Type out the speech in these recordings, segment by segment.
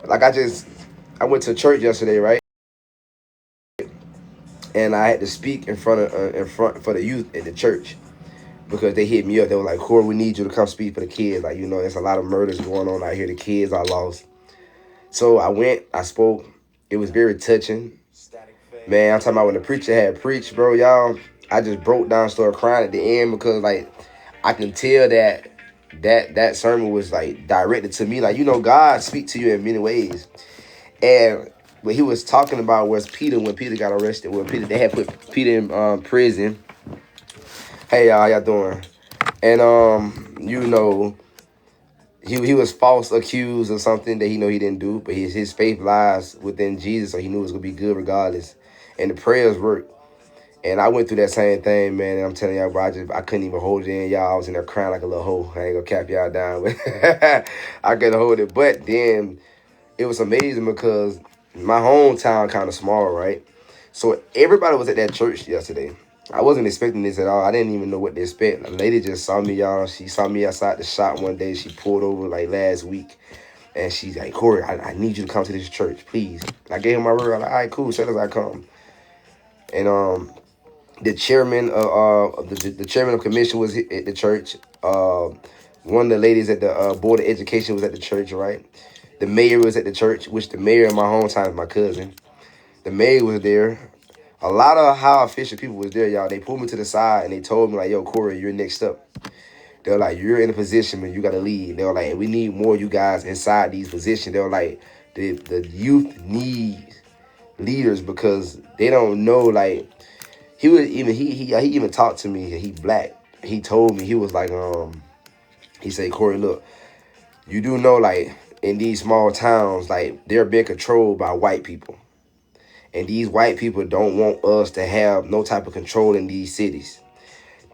like I went to church yesterday, right? And I had to speak in front for the youth at the church because they hit me up. They were like, "Corey, we need you to come speak for the kids. Like, there's a lot of murders going on out here. The kids are lost." So I went, I spoke. It was very touching. Man, I'm talking about when the preacher had preached, bro, y'all. I just broke down, started crying at the end because like I can tell that sermon was like directed to me. Like, God speak to you in many ways. And what he was talking about was Peter when Peter got arrested. When Peter they had put Peter in prison. Hey y'all, how y'all doing? And he was false accused of something that he didn't do, but his faith lies within Jesus, so he knew it was gonna be good regardless. And the prayers worked. And I went through that same thing, man. And I'm telling y'all, bro, I couldn't even hold it in, y'all. I was in there crying like a little hoe. I ain't gonna cap y'all down, but I couldn't hold it. But then it was amazing because my hometown kind of small, right? So everybody was at that church yesterday. I wasn't expecting this at all. I didn't even know what to expect. A lady just saw me, y'all. She saw me outside the shop one day. She pulled over like last week. And she's like, "Corey, I need you to come to this church, please." I gave her my word. I'm like, "All right, cool. As I come." And the chairman of the chairman of commission was at the church. One of the ladies at the board of education was at the church, right? The mayor was at the church, which the mayor in my hometown is my cousin. The mayor was there. A lot of high official people was there, y'all. They pulled me to the side and they told me like, "Yo, Corey, you're next up." They're like, "You're in a position, man. You got to lead." They were like, "We need more of you guys inside these positions." They were like, the youth need leaders because they don't know. Like he even talked to me. He black. He told me he was like he said, "Corey, look, you do know like in these small towns like they're being controlled by white people." And these white people don't want us to have no type of control in these cities.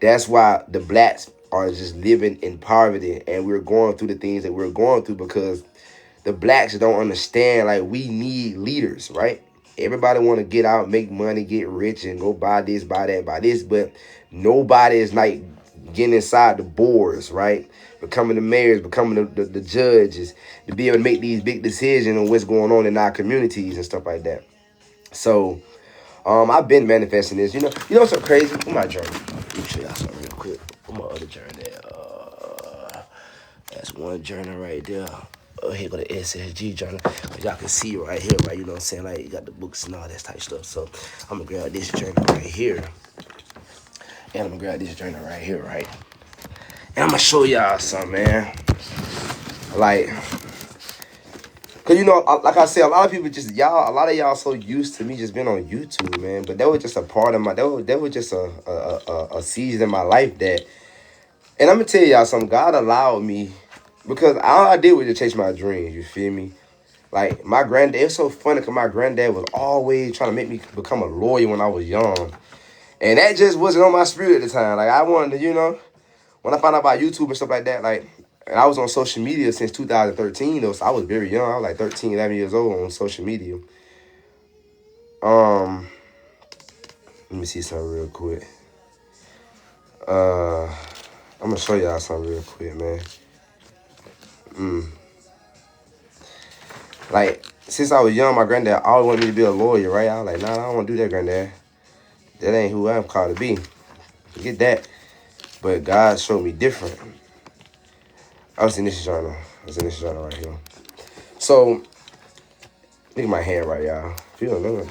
That's why the blacks are just living in poverty and we're going through the things that we're going through because the blacks don't understand like we need leaders, right? Everybody want to get out, make money, get rich, and go buy this, buy that, buy this, but nobody is like getting inside the boards, right? Becoming the mayors, becoming the judges, to be able to make these big decisions on what's going on in our communities and stuff like that. So I've been manifesting this. What's so crazy? Put my journal. Let me show y'all something real quick. Put my other journal there. That's one journal right there. Here go the SSG journal. Y'all can see right here, right? You know what I'm saying? Like, you got the books and all that type of stuff. So I'm gonna grab this journal right here. And I'm gonna grab this journal right here, right? And I'm gonna show y'all something, man. Like, cause like I said, a lot of people a lot of y'all so used to me just being on YouTube, man. But that was just a part of that was just a season in my life and I'm gonna tell y'all something. God allowed me because all I did was just chase my dreams. You feel me? Like my granddad, it's so funny because my granddad was always trying to make me become a lawyer when I was young, and that just wasn't on my spirit at the time. Like I wanted to, when I found out about YouTube and stuff like that, like. And I was on social media since 2013, though, so I was very young. I was like 13, 11 years old on social media. Let me see something real quick. I'm gonna show y'all something real quick, man. Like, since I was young, my granddad always wanted me to be a lawyer, right? I was like, nah, I don't want to do that, granddad. That ain't who I'm called to be. Forget that. But God showed me different. I was in this journal. Right here. So, look at my hand right, y'all. If you don't know it.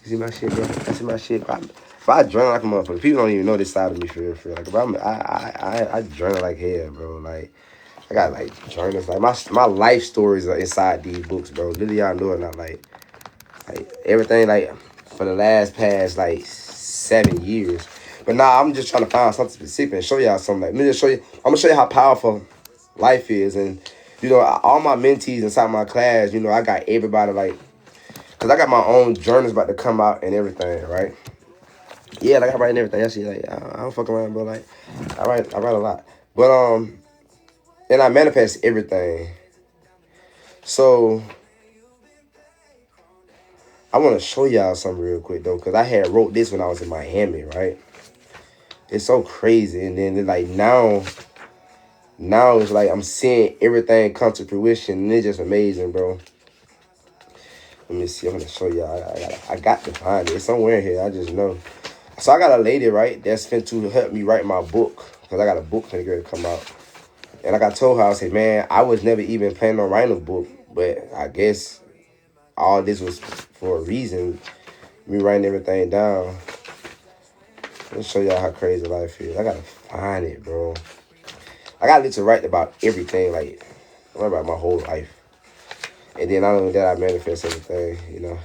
You see my shit, bro? I see my shit. If I journal like a motherfucker, people don't even know this side of me for real. Like, if I journal like hell, bro. Like, I got like journals. Like my life stories are inside these books, bro. Literally, y'all know it. Not like everything like for the past like 7 years. But nah, I'm just trying to find something specific and show y'all something. Like, let me just show you. I'm gonna show you how powerful life is, and all my mentees inside my class. I got everybody like. Cause I got my own journals about to come out and everything, right? Yeah, like I write and everything. Actually, like I don't fuck around, but like I write a lot. But and I manifest everything. So I want to show y'all something real quick though, cause I had wrote this when I was in Miami, right? It's so crazy, and then like now Now it's like I'm seeing everything come to fruition, and it's just amazing, bro. Let me see. I'm gonna show y'all. I got to find it. It's somewhere here. I just know. So I got a lady, right, that's finna help me write my book, because I got a book finna get to come out. And like I told her, I said, man, I was never even planning on writing a book, but I guess all this was for a reason. Me writing everything down. Let's show y'all how crazy life is. I gotta find it, bro. I gotta literally write about everything, like, I write about my whole life. And then not only that, I manifest everything, you know.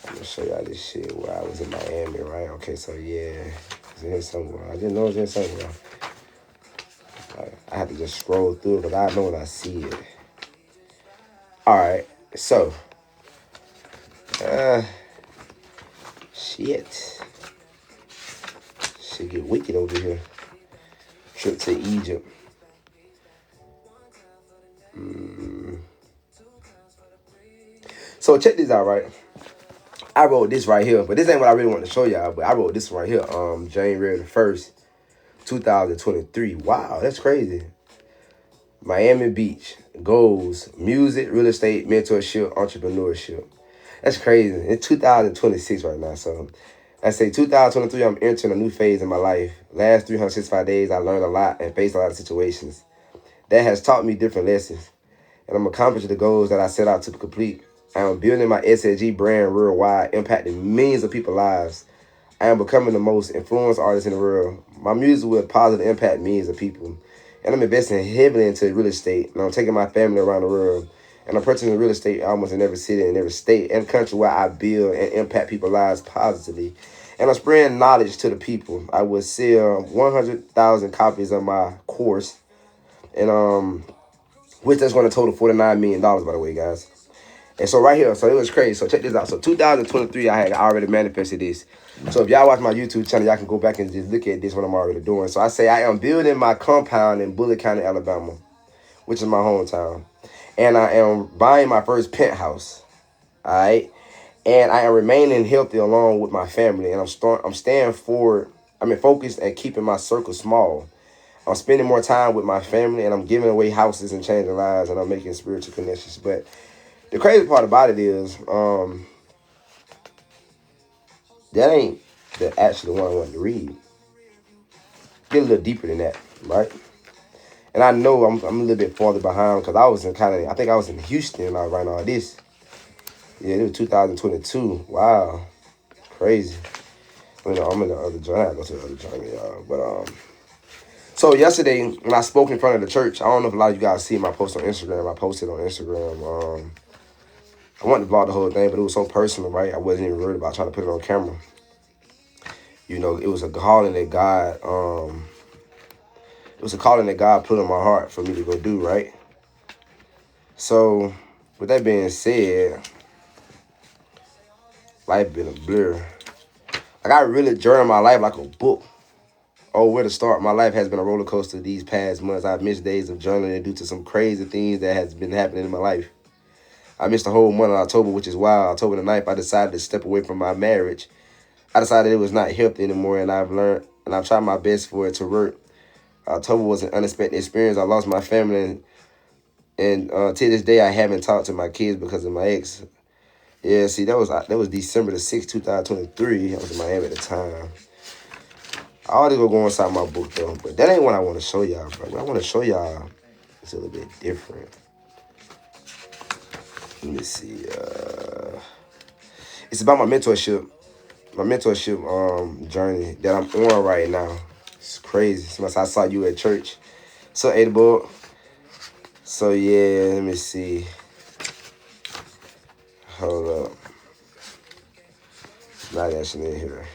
I'm gonna show y'all this shit where I was in Miami, right? Okay, so yeah, it's in here somewhere. I didn't know it was in somewhere. I have to just scroll through it, but I know when I see it. All right, so, shit get wicked over here. Trip to Egypt. So check this out, right? I wrote this right here, but this ain't what I really want to show y'all, but I wrote this right here, January the 1st, 2023. Wow, that's crazy. Miami Beach, goals, music, real estate, mentorship, entrepreneurship. That's crazy. It's 2026 right now, so I say 2023, I'm entering a new phase in my life. Last 365 days, I learned a lot and faced a lot of situations. That has taught me different lessons, and I'm accomplishing the goals that I set out to complete. I am building my SSG brand worldwide, impacting millions of people's lives. I am becoming the most influenced artist in the world. My music will positively impact millions of people. And I'm investing heavily into real estate. And I'm taking my family around the world. And I'm purchasing real estate almost in every city, in every state and country where I build and impact people's lives positively. And I'm spreading knowledge to the people. I will sell 100,000 copies of my course. And which that's going to total $49 million, by the way, guys. And so right here, so it was crazy. So check this out. So 2023, I had already manifested this. So if y'all watch my YouTube channel, y'all can go back and just look at this, what I'm already doing. So I say I am building my compound in Bullitt County, Alabama, which is my hometown. And I am buying my first penthouse. All right. And I am remaining healthy along with my family. And I'm staying forward. I'm focused and keeping my circle small. I'm spending more time with my family, and I'm giving away houses and changing lives, and I'm making spiritual connections. But the crazy part about it is, that ain't actually the one I wanted to read. Get a little deeper than that, right? And I know I'm a little bit farther behind because I think I was in Houston and I was writing all this. Yeah, it was 2022. Wow, crazy. I'm in the other journal. I gotta go to the other journal, y'all. But so yesterday when I spoke in front of the church, I don't know if a lot of you guys see my post on Instagram. I posted on Instagram. I wanted to vlog the whole thing, but it was so personal, right? I wasn't even worried about trying to put it on camera. You know, it was a calling that God, put on my heart for me to go do, right? So, with that being said, life been a blur. Like, I really journal my life like a book. Oh, where to start? My life has been a roller coaster these past months. I've missed days of journaling due to some crazy things that has been happening in my life. I missed the whole month of October, which is why October the 9th, I decided to step away from my marriage. I decided it was not healthy anymore, and I've tried my best for it to work. October was an unexpected experience. I lost my family, and to this day, I haven't talked to my kids because of my ex. Yeah, see, that was December the 6th, 2023. I was in Miami at the time. I ought to go inside my book, though, but that ain't what I want to show y'all, bro. What I want to show y'all is a little bit different. Let me see. It's about my mentorship journey that I'm on right now. It's crazy. Since I saw you at church. So, Adable. So, yeah, let me see. Hold up. Not actually in here.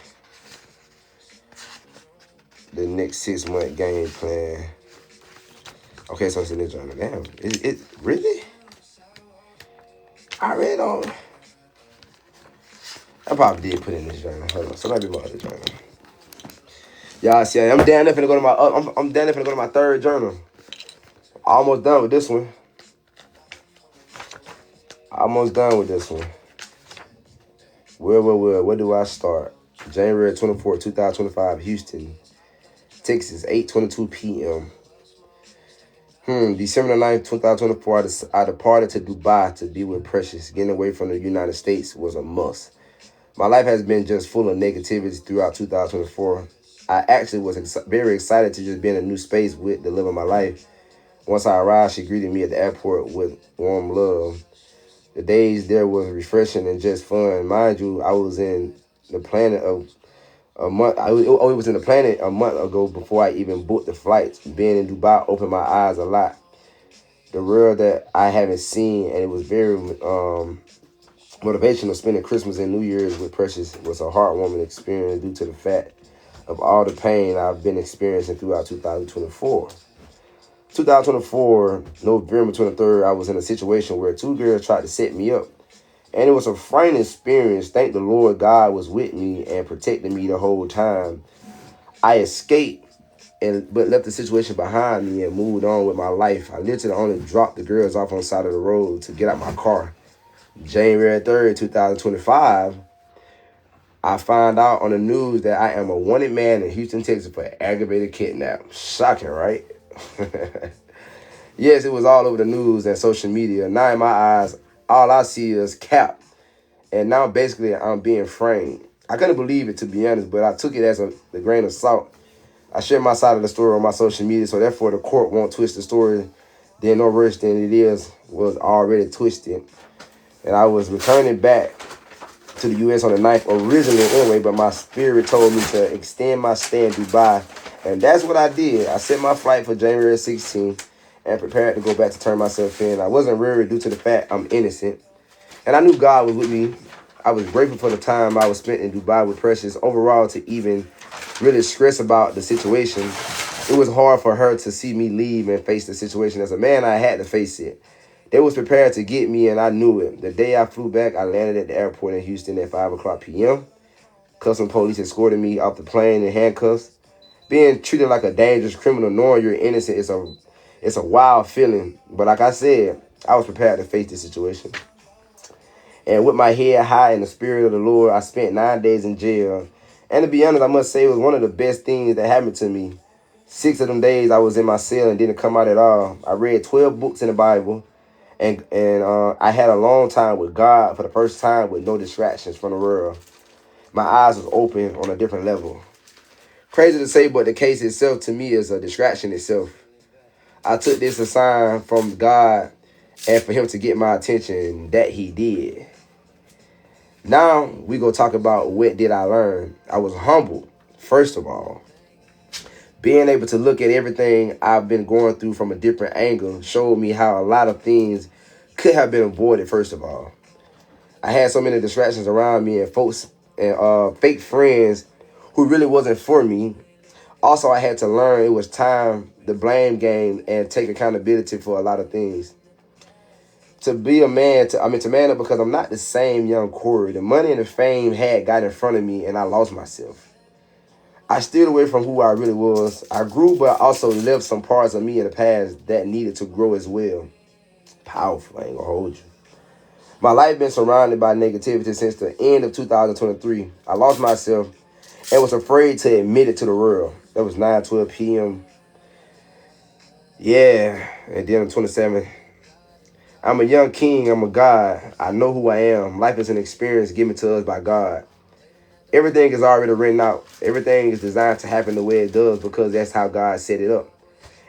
The next 6-month game plan. Okay, so it's in this journal. Damn. It really? I really don't. I probably did put it in this journal. Hold on. So maybe my other journal. Y'all see, I'm down there finna go to my I'm down there finna go to my third journal. Almost done with this one. Where do I start? January 24th, 2025, Houston, Texas, 8:22 p.m. December 9th, 2024, I departed to Dubai to be with Precious. Getting away from the United States was a must. My life has been just full of negativity throughout 2024. I actually was very excited to just be in a new space with the love of my life. Once I arrived, she greeted me at the airport with warm love. The days there was refreshing and just fun. Mind you, I was in the planet of a month. It was in the planet a month ago before I even booked the flights. Being in Dubai opened my eyes a lot. The world that I haven't seen, and it was very motivational. Spending Christmas and New Year's with Precious was a heartwarming experience due to the fact of all the pain I've been experiencing throughout 2024. 2024, November 23rd, I was in a situation where two girls tried to set me up. And it was a frightening experience. Thank the Lord God was with me and protected me the whole time. I escaped but left the situation behind me and moved on with my life. I literally only dropped the girls off on the side of the road to get out my car. January 3rd, 2025, I found out on the news that I am a wanted man in Houston, Texas for aggravated kidnap. Shocking, right? Yes, it was all over the news and social media. Now in my eyes, all I see is cap. And now basically I'm being framed. I couldn't believe it, to be honest, but I took it as a grain of salt. I share my side of the story on my social media, so therefore the court won't twist the story. Then no worse than it was already twisted. And I was returning back to the U.S. on the 9th originally anyway, but my spirit told me to extend my stay in Dubai. And that's what I did. I set my flight for January 16th and prepared to go back to turn myself in. I wasn't worried due to the fact I'm innocent. And I knew God was with me. I was grateful for the time I was spent in Dubai with Precious. Overall, to even really stress about the situation, it was hard for her to see me leave and face the situation. As a man, I had to face it. They was prepared to get me, and I knew it. The day I flew back, I landed at the airport in Houston at 5 o'clock p.m. Customs police escorted me off the plane in handcuffs. Being treated like a dangerous criminal, knowing you're innocent, it's a wild feeling. But like I said, I was prepared to face the situation. And with my head high in the spirit of the Lord, I spent 9 days in jail. And to be honest, I must say it was one of the best things that happened to me. 6 of them days I was in my cell and didn't come out at all. I read 12 books in the Bible. And I had a long time with God for the first time with no distractions from the world. My eyes was open on a different level. Crazy to say, but the case itself to me is a distraction itself. I took this as a sign from God and for him to get my attention, that he did. Now we go talk about what did I learn. I was humbled, first of all. Being able to look at everything I've been going through from a different angle showed me how a lot of things could have been avoided, first of all. I had so many distractions around me and folks and fake friends who really wasn't for me. Also, I had to learn it was time to blame game and take accountability for a lot of things. To be a man, to man up, because I'm not the same young Corey. The money and the fame had got in front of me and I lost myself. I steered away from who I really was. I grew, but also left some parts of me in the past that needed to grow as well. Powerful, I ain't gonna hold you. My life been surrounded by negativity since the end of 2023. I lost myself and was afraid to admit it to the world. That was 9:12 p.m. Yeah, and then on 27th. I'm a young king. I'm a God. I know who I am. Life is an experience given to us by God. Everything is already written out. Everything is designed to happen the way it does because that's how God set it up.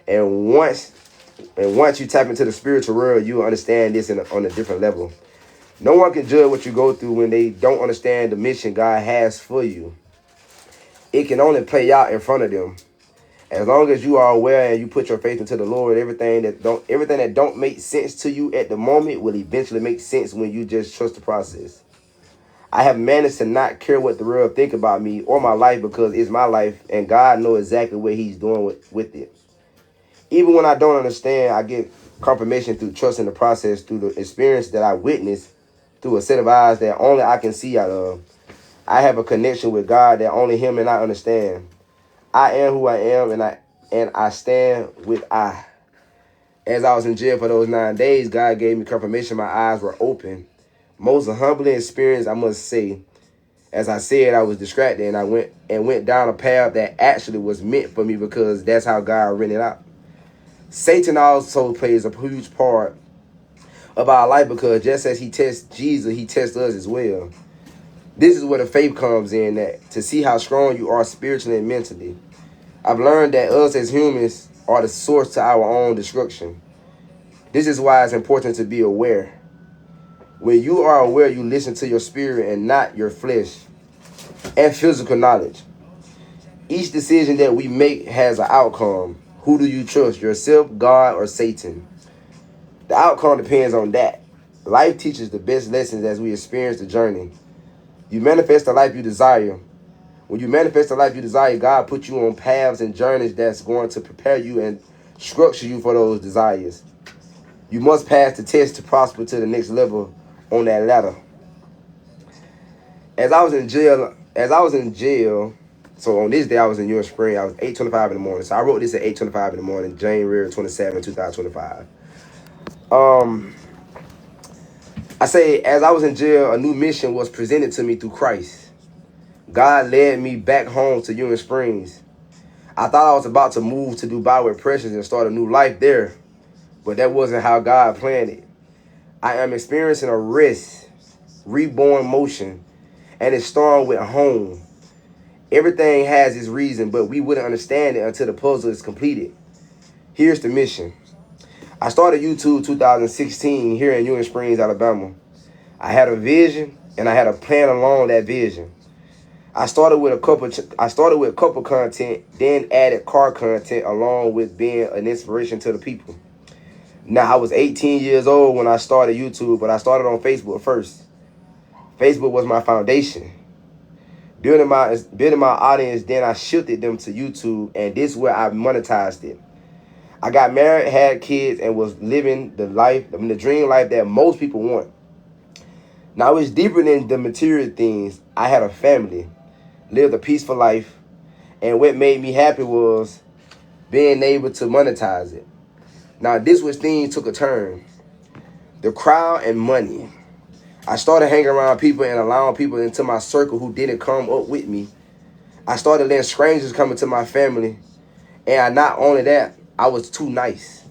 And once you tap into the spiritual world, you understand this on a different level. No one can judge what you go through when they don't understand the mission God has for you. It can only play out in front of them. As long as you are aware and you put your faith into the Lord, everything that don't make sense to you at the moment will eventually make sense when you just trust the process. I have managed to not care what the world think about me or my life because it's my life and God knows exactly what he's doing with it. Even when I don't understand, I get confirmation through trusting the process, through the experience that I witnessed, through a set of eyes that only I can see out of. I have a connection with God that only him and I understand. I am who I am, and I stand with I. As I was in jail for those 9 days, God gave me confirmation. My eyes were open. Most humbling experience, I must say. As I said, I was distracted, and I went down a path that actually was meant for me because that's how God rented out. Satan also plays a huge part of our life because just as he tests Jesus, he tests us as well. This is where the faith comes in, that to see how strong you are spiritually and mentally. I've learned that us as humans are the source to our own destruction. This is why it's important to be aware. When you are aware, you listen to your spirit and not your flesh and physical knowledge. Each decision that we make has an outcome. Who do you trust, yourself, God, or Satan? The outcome depends on that. Life teaches the best lessons as we experience the journey. You manifest the life you desire. When you manifest the life you desire, God puts you on paths and journeys that's going to prepare you and structure you for those desires. You must pass the test to prosper to the next level on that ladder. As I was in jail, so on this day I was in US Spring, I was 8:25 in the morning. So I wrote this at 8:25 in the morning, January 27, 2025. I say, as I was in jail, a new mission was presented to me through Christ. God led me back home to Union Springs. I thought I was about to move to Dubai with Precious and start a new life there, but that wasn't how God planned it. I am experiencing a rest, reborn motion, and it's starting with home. Everything has its reason, but we wouldn't understand it until the puzzle is completed. Here's the mission. I started YouTube 2016 here in Union Springs, Alabama. I had a vision and I had a plan along that vision. I started with couple content, then added car content along with being an inspiration to the people. Now I was 18 years old when I started YouTube, but I started on Facebook first. Facebook was my foundation. Building my audience, then I shifted them to YouTube, and this is where I monetized it. I got married, had kids, and was living the dream life that most people want. Now it's deeper than the material things. I had a family, lived a peaceful life, and what made me happy was being able to monetize it. Now this was things took a turn. The crowd and money. I started hanging around people and allowing people into my circle who didn't come up with me. I started letting strangers come into my family, and not only that, I was too nice.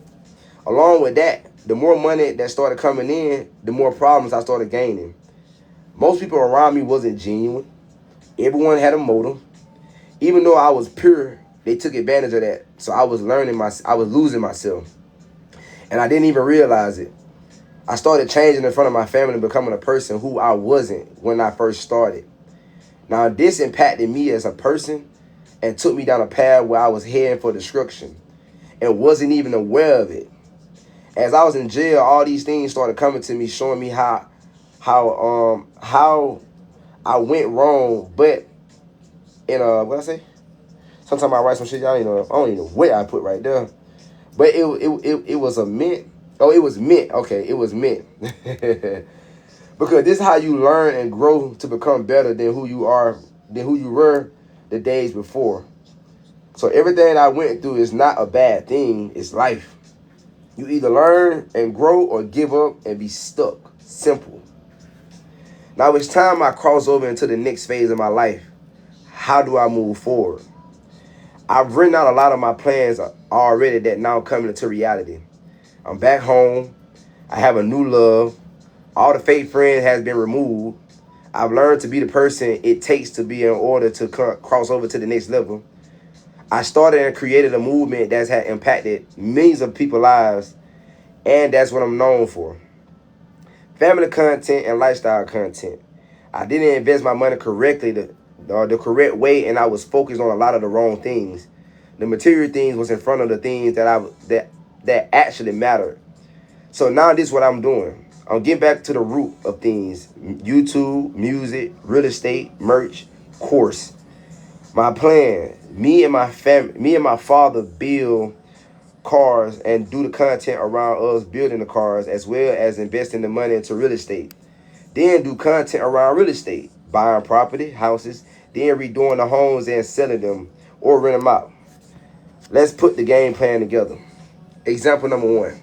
Along with that, the more money that started coming in, the more problems I started gaining. Most people around me wasn't genuine. Everyone had a motive. Even though I was pure, they took advantage of that. So I was losing myself. And I didn't even realize it. I started changing in front of my family and becoming a person who I wasn't when I first started. Now this impacted me as a person and took me down a path where I was heading for destruction and wasn't even aware of it. As I was in jail, all these things started coming to me, showing me how I went wrong. But what I say? Sometimes I write some shit, I don't even know what I put right there. But it was a mint. Oh, it was mint. Okay, it was mint. Because this is how you learn and grow to become better than who you were the days before. So everything I went through is not a bad thing. It's life. You either learn and grow or give up and be stuck. Simple. Now it's time I cross over into the next phase of my life. How do I move forward? I've written out a lot of my plans already that now coming into reality. I'm back home. I have a new love. All the fake friends has been removed. I've learned to be the person it takes to be in order to cross over to the next level. I started and created a movement that's had impacted millions of people's lives, and that's what I'm known for. Family content and lifestyle content. I didn't invest my money correctly the correct way, and I was focused on a lot of the wrong things. The material things was in front of the things that actually mattered. So now this is what I'm doing. I'm getting back to the root of things. YouTube, music, real estate, merch, course. My plan, me and my father build cars and do the content around us building the cars, as well as investing the money into real estate. Then do content around real estate, buying property, houses, then redoing the homes and selling them or rent them out. Let's put the game plan together. Example number 1,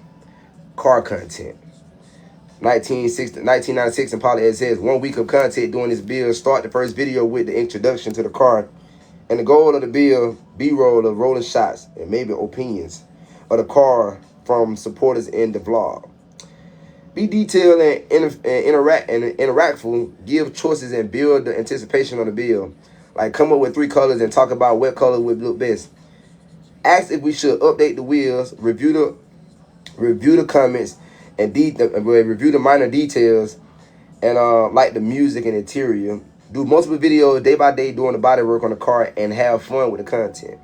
car content. 1996 in Poly, it says 1 week of content doing this build. Start the first video with the introduction to the car. And the goal of the build, B-roll of rolling shots and maybe opinions of the car from supporters in the vlog. Be detailed and interactful. Give choices and build the anticipation on the bill. Like come up with 3 colors and talk about what color would look best. Ask if we should update the wheels. Review the comments and review the minor details and like the music and interior. Do multiple videos day by day doing the body work on the car and have fun with the content.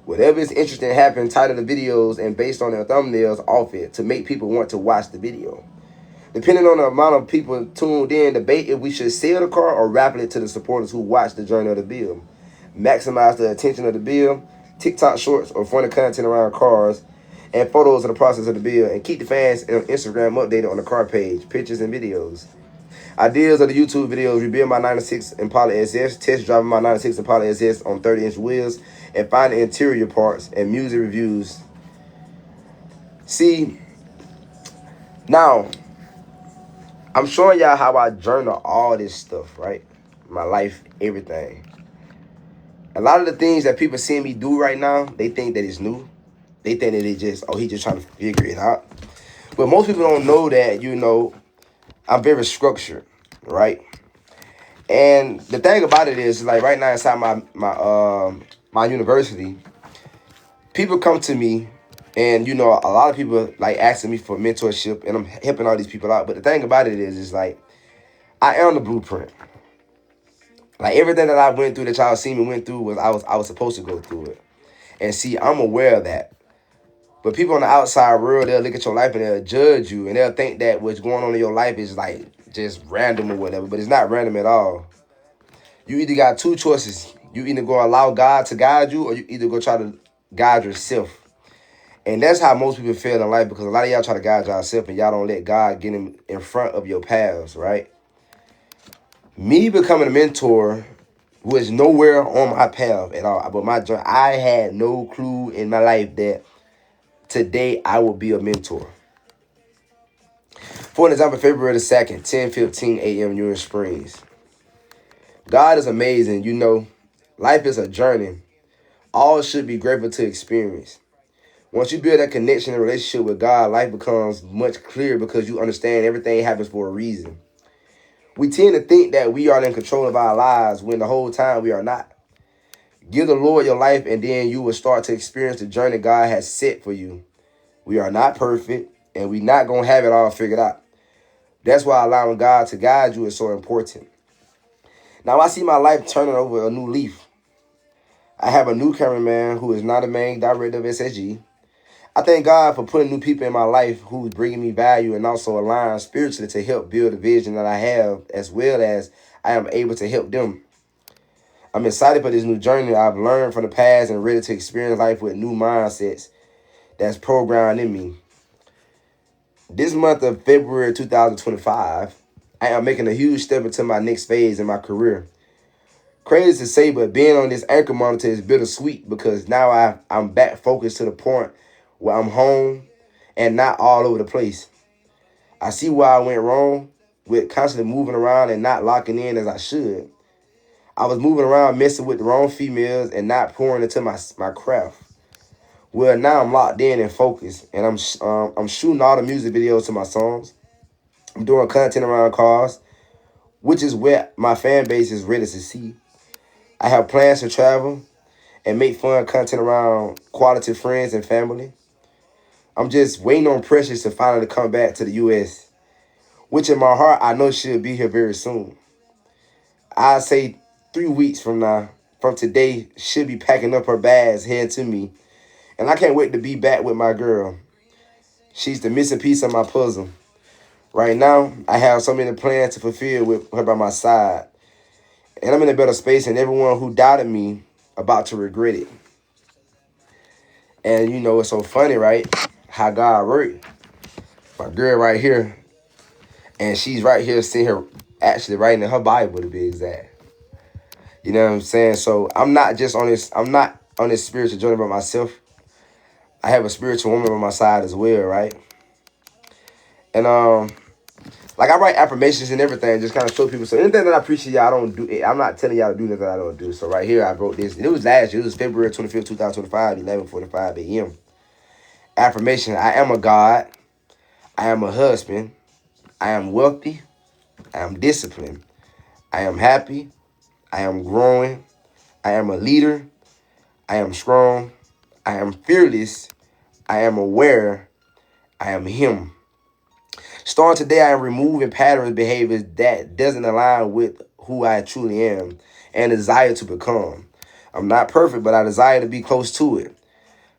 Whatever is interesting happen, title the videos and based on their thumbnails off it to make people want to watch the video. Depending on the amount of people tuned in, debate if we should sell the car or wrap it to the supporters who watch the journey of the bill. Maximize the attention of the bill, TikTok shorts or funny content around cars, and photos of the process of the bill, and keep the fans on Instagram updated on the car page, pictures and videos. Ideas of the YouTube videos: rebuild my 96 Impala SS, test driving my 96 Impala SS on 30-inch wheels, and find the interior parts and music reviews. See, now, I'm showing y'all how I journal all this stuff, right? My life, everything. A lot of the things that people see me do right now, they think that it's new. They think that he just trying to figure it out. But most people don't know that, I'm very structured, right? And the thing about it is, like right now inside my university, people come to me and, a lot of people like asking me for mentorship and I'm helping all these people out. But the thing about it is like, I am the blueprint. Like everything that I went through that y'all see me went through I was supposed to go through it. And see, I'm aware of that. But people on the outside world, they'll look at your life and they'll judge you. And they'll think that what's going on in your life is like just random or whatever. But it's not random at all. You either got 2 choices. You either go allow God to guide you or you either go try to guide yourself. And that's how most people feel in life, because a lot of y'all try to guide yourself and y'all don't let God get in front of your paths, right? Me becoming a mentor was nowhere on my path at all. But I had no clue in my life that today I will be a mentor. For an example, February the 2nd, 10:15 a.m. Union Springs. God is amazing. Life is a journey. All should be grateful to experience. Once you build that connection and relationship with God, life becomes much clearer because you understand everything happens for a reason. We tend to think that we are in control of our lives when the whole time we are not. Give the Lord your life and then you will start to experience the journey God has set for you. We are not perfect and we're not going to have it all figured out. That's why allowing God to guide you is so important. Now I see my life turning over a new leaf. I have a new cameraman who is not a main director of SSG. I thank God for putting new people in my life who's bringing me value and also align spiritually to help build the vision that I have, as well as I am able to help them. I'm excited for this new journey I've learned from the past and ready to experience life with new mindsets that's programmed in me. This month of February 2025, I am making a huge step into my next phase in my career. Crazy to say, but being on this anchor monitor is bittersweet because now I'm back focused to the point where I'm home and not all over the place. I see where I went wrong with constantly moving around and not locking in as I should. I was moving around messing with the wrong females and not pouring into my craft. Well, now I'm locked in and focused, and I'm shooting all the music videos to my songs. I'm doing content around cars, which is what my fan base is ready to see. I have plans to travel and make fun content around quality friends and family. I'm just waiting on Precious to finally come back to the U.S., which in my heart, I know she'll be here very soon. I say 3 weeks from today, she'll be packing up her bags, heading to me. And I can't wait to be back with my girl. She's the missing piece of my puzzle. Right now, I have so many plans to fulfill with her by my side. And I'm in a better space, and everyone who doubted me about to regret it. And it's so funny, right? How God worked. My girl right here, and she's right here sitting here actually writing in her Bible to be exact. You know what I'm saying? So I'm not on this spiritual journey by myself. I have a spiritual woman on my side as well, right? And like I write affirmations and everything, just kind of show people. So anything that I preach to y'all, I don't do. I'm not telling y'all to do nothing I don't do. So right here, I wrote this. And it was last year. It was February 25th, 2025, 11:45 a.m. Affirmation: I am a God. I am a husband. I am wealthy. I am disciplined. I am happy. I am growing. I am a leader. I am strong. I am fearless. I am aware. I am him. Starting today, I am removing patterns, behaviors that doesn't align with who I truly am and desire to become. I'm not perfect, but I desire to be close to it.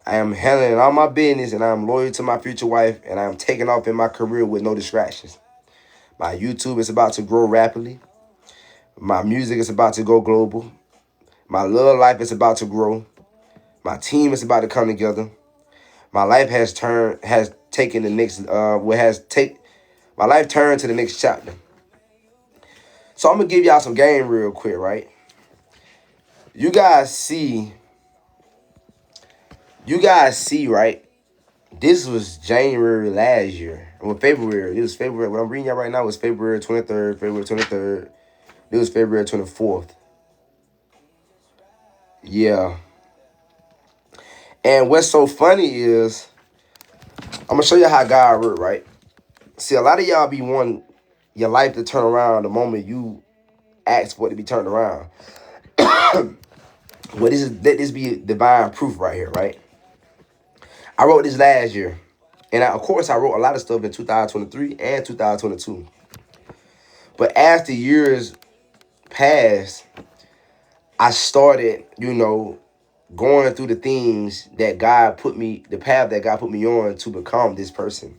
I am handling all my business, and I am loyal to my future wife, and I am taking off in my career with no distractions. My YouTube is about to grow rapidly. My music is about to go global. My love life is about to grow. My team is about to come together. My life has taken the next my life turned to the next chapter. So I'm gonna give y'all some game real quick, right? You guys see, right? This was January last year. Well, February. It was February. What I'm reading y'all right now was February 23rd, February 23rd. It was February 24th. Yeah. And what's so funny is, I'm going to show you how God works, right? See, a lot of y'all be wanting your life to turn around the moment you ask for it to be turned around. Well, let this be divine proof right here, right? I wrote this last year. And of course, I wrote a lot of stuff in 2023 and 2022. But as the years passed, I started, going through the things that the path that God put me on to become this person.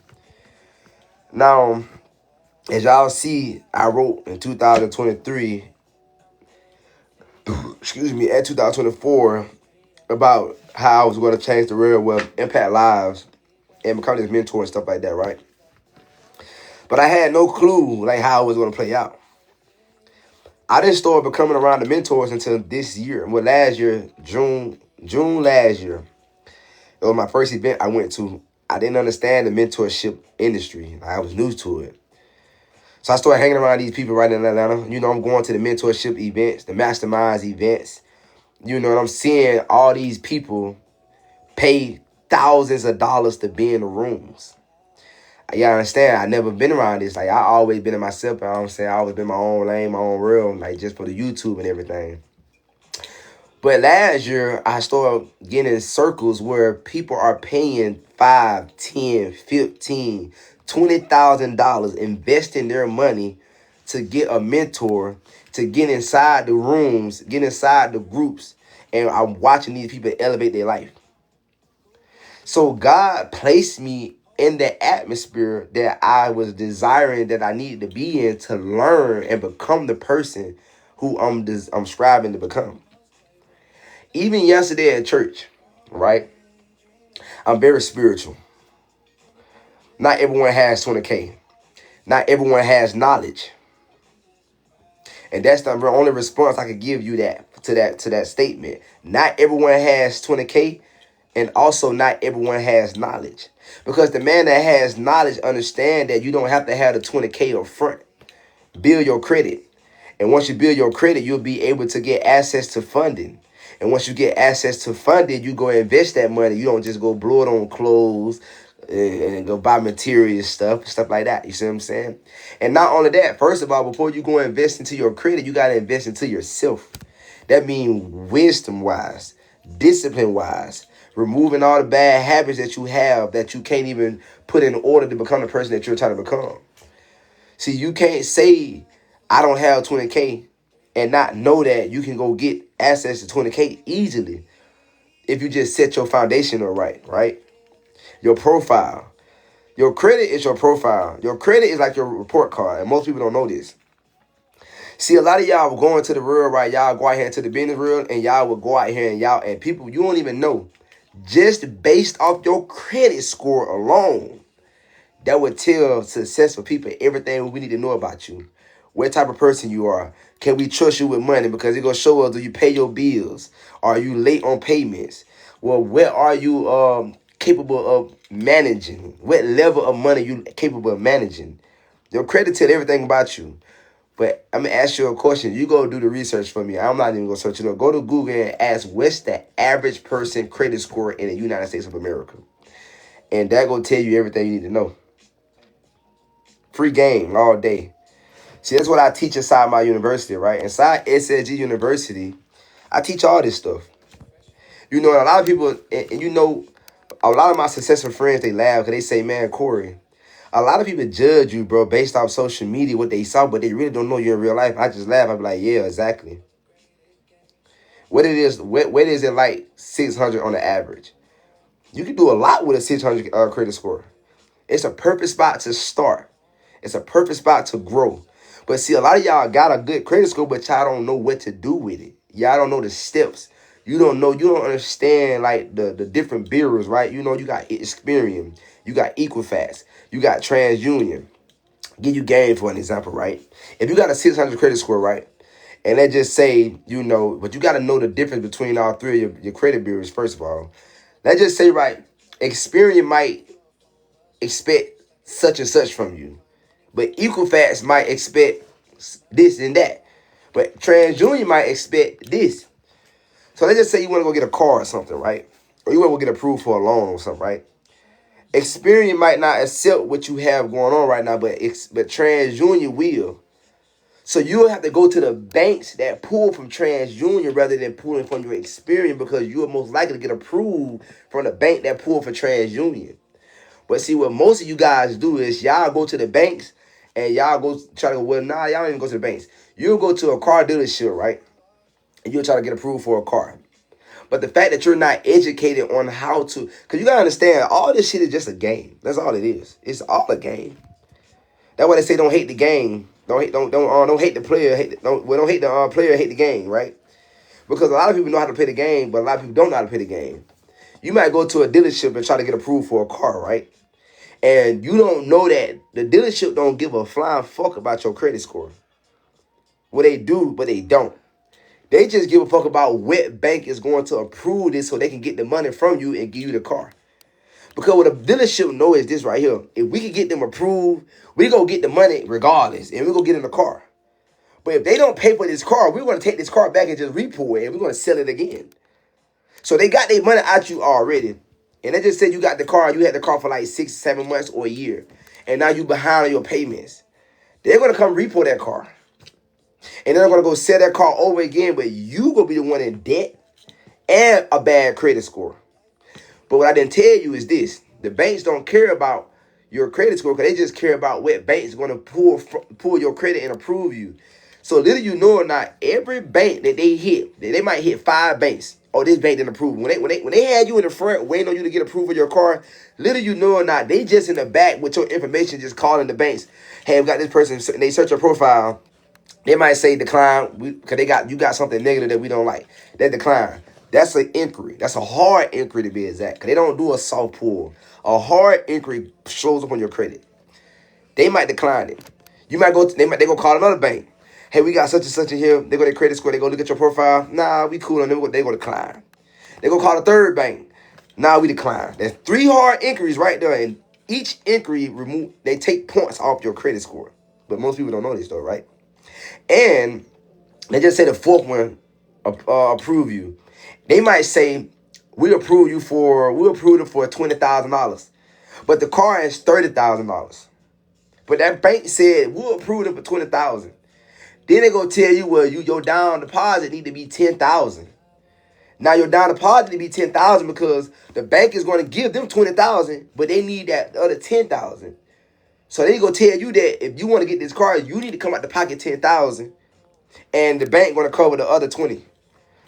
Now, as y'all see, I wrote in 2023, at 2024, about how I was going to change the real world, impact lives, and become this mentor and stuff like that, right? But I had no clue how it was going to play out. I didn't start becoming around the mentors until this year. Well, last year, June last year. It was my first event I went to. I didn't understand the mentorship industry. I was new to it. So I started hanging around these people right in Atlanta. I'm going to the mentorship events, the masterminds events. And I'm seeing all these people pay thousands of dollars to be in the rooms. Y'all understand? I never been around this. I always been in myself. I always been my own lane, my own realm, just for the YouTube and everything. But last year, I started getting in circles where people are paying $5, $10, $15, $20,000, investing their money to get a mentor, to get inside the rooms, get inside the groups, and I'm watching these people elevate their life. So God placed me in the atmosphere that I was desiring, that I needed to be in, to learn and become the person who I'm striving to become. Even yesterday at church, right? I'm very spiritual. Not everyone has 20K. Not everyone has knowledge. And that's the only response I could give you to that statement. Not everyone has 20K, and also not everyone has knowledge. Because the man that has knowledge understands that you don't have to have the 20K up front. Build your credit. And once you build your credit, you'll be able to get access to funding. And once you get access to funding, you go invest that money. You don't just go blow it on clothes and go buy material stuff like that. You see what I'm saying? And not only that, first of all, before you go invest into your credit, you got to invest into yourself. That means wisdom-wise, discipline-wise, removing all the bad habits that you have that you can't even put in order to become the person that you're trying to become. See, you can't say, I don't have 20K, and not know that you can go get access to 20K easily if you just set your foundation right? Your profile. Your credit is your profile. Your credit is like your report card, and most people don't know this. See, a lot of y'all will go into the world, right? Y'all go out here into the business world, and y'all will go out here and people you don't even know, just based off your credit score alone, that would tell successful people everything we need to know about you. What type of person you are. Can we trust you with money? Because it's going to show us, do you pay your bills? Are you late on payments? Well, where are you capable of managing? What level of money you capable of managing? Your credit tell everything about you. But I'm going to ask you a question. You go do the research for me. I'm not even going to search it up. Go to Google and ask, what's the average person credit score in the United States of America? And that gonna tell you everything you need to know. Free game all day. See, that's what I teach inside my university, right? Inside SSG University, I teach all this stuff. You know, and a lot of people, and you know, a lot of my successful friends, they laugh because they say, man, Corey, a lot of people judge you, bro, based off social media, what they saw, but they really don't know you in real life. I just laugh. I be like, yeah, exactly. What is it like 600 on the average? You can do a lot with a 600 credit score. It's a perfect spot to start. It's a perfect spot to grow. But see, a lot of y'all got a good credit score, but y'all don't know what to do with it. Y'all don't know the steps. You don't understand like the different bureaus, right? You know, you got Experian, you got Equifax, you got TransUnion. Give you game for an example, right? If you got a 600 credit score, right? And let's just say, you know, but you got to know the difference between all three of your credit bureaus, first of all. Let's just say, right, Experian might expect such and such from you. But Equifax might expect this and that. But TransUnion might expect this. So let's just say you want to go get a car or something, right? Or you want to go get approved for a loan or something, right? Experian might not accept what you have going on right now, but TransUnion will. So you'll have to go to the banks that pull from TransUnion rather than pulling from your Experian, because you are most likely to get approved from the bank that pulled for TransUnion. But see, what most of you guys do is y'all go to the banks and y'all go try to go, well, nah, y'all don't even go to the banks. You'll go to a car dealership, right? And you'll try to get approved for a car. But the fact that you're not educated on how to, because you got to understand, all this shit is just a game. That's all it is. It's all a game. That's why they say don't hate the game. Don't hate the player. Don't hate the player. Hate the game, right? Because a lot of people know how to play the game, but a lot of people don't know how to play the game. You might go to a dealership and try to get approved for a car, right? And you don't know that the dealership don't give a flying fuck about your credit score. Well, they do, but they don't. They just give a fuck about what bank is going to approve this so they can get the money from you and give you the car. Because what a dealership know is this right here. If we can get them approved, we go get the money regardless, and we go get in the car. But if they don't pay for this car, we're going to take this car back and just repo it, and we're going to sell it again. So they got their money out you already. And they just said you got the car, you had the car for like 6, 7 months or a year. And now you behind on your payments. They're going to come repo that car. And they're going to go sell that car over again, but you going to be the one in debt and a bad credit score. But what I didn't tell you is this. The banks don't care about your credit score because they just care about what banks are going to pull your credit and approve you. So little you know or not, every bank that they hit, they might hit 5 banks. Oh, this bank didn't approve. When they had you in the front waiting on you to get approved for your car, little you know or not, they just in the back with your information just calling the banks. Hey, we got this person, and they search your profile. They might say decline because you got something negative that we don't like. That decline. That's an inquiry. That's a hard inquiry to be exact. Because they don't do a soft pull. A hard inquiry shows up on your credit. They might decline it. You might go. They go call another bank. Hey, we got such and such in here. They go to their credit score. They go look at your profile. Nah, we cool on them. They go decline. They go call a third bank. Nah, we decline. There's 3 hard inquiries right there, and each inquiry they take points off your credit score. But most people don't know this though, right? And they just say the 4th one approve you. They might say we approve it for $20,000, but the car is $30,000. But that bank said we'll approve it for $20,000. Then they gonna tell you, well, your down deposit need to be $10,000. Now your down deposit need to be $10,000 because the bank is gonna give them $20,000, but they need that other $10,000. So they gonna tell you that if you want to get this car, you need to come out the pocket $10,000, and the bank gonna cover the other $20,000.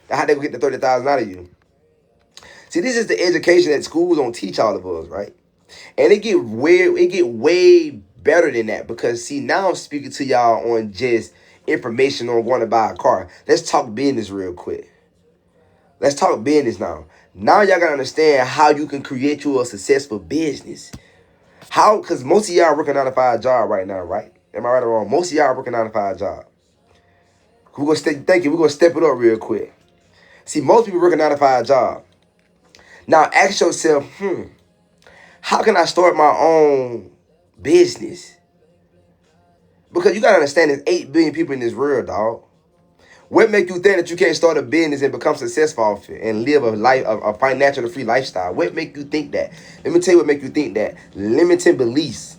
That's how they gonna get the $30,000 out of you. See, this is the education that schools don't teach all of us, right? And it get way better than that because see, now I'm speaking to y'all on just information on going to buy a car. Let's talk business real quick. Let's talk business now. Now y'all gotta understand how you can create you a successful business. How? Because most of y'all working 9-to-5 job right now, right? Am I right or wrong? Most of y'all working 9-to-5 job. We're gonna step it up real quick. See, most people working 9-to-5 job. Now ask yourself, how can I start my own business? Because you gotta understand there's 8 billion people in this world, dog. What make you think that you can't start a business and become successful off it and live a life, a financially free lifestyle? What make you think that? Let me tell you what make you think that. Limiting beliefs.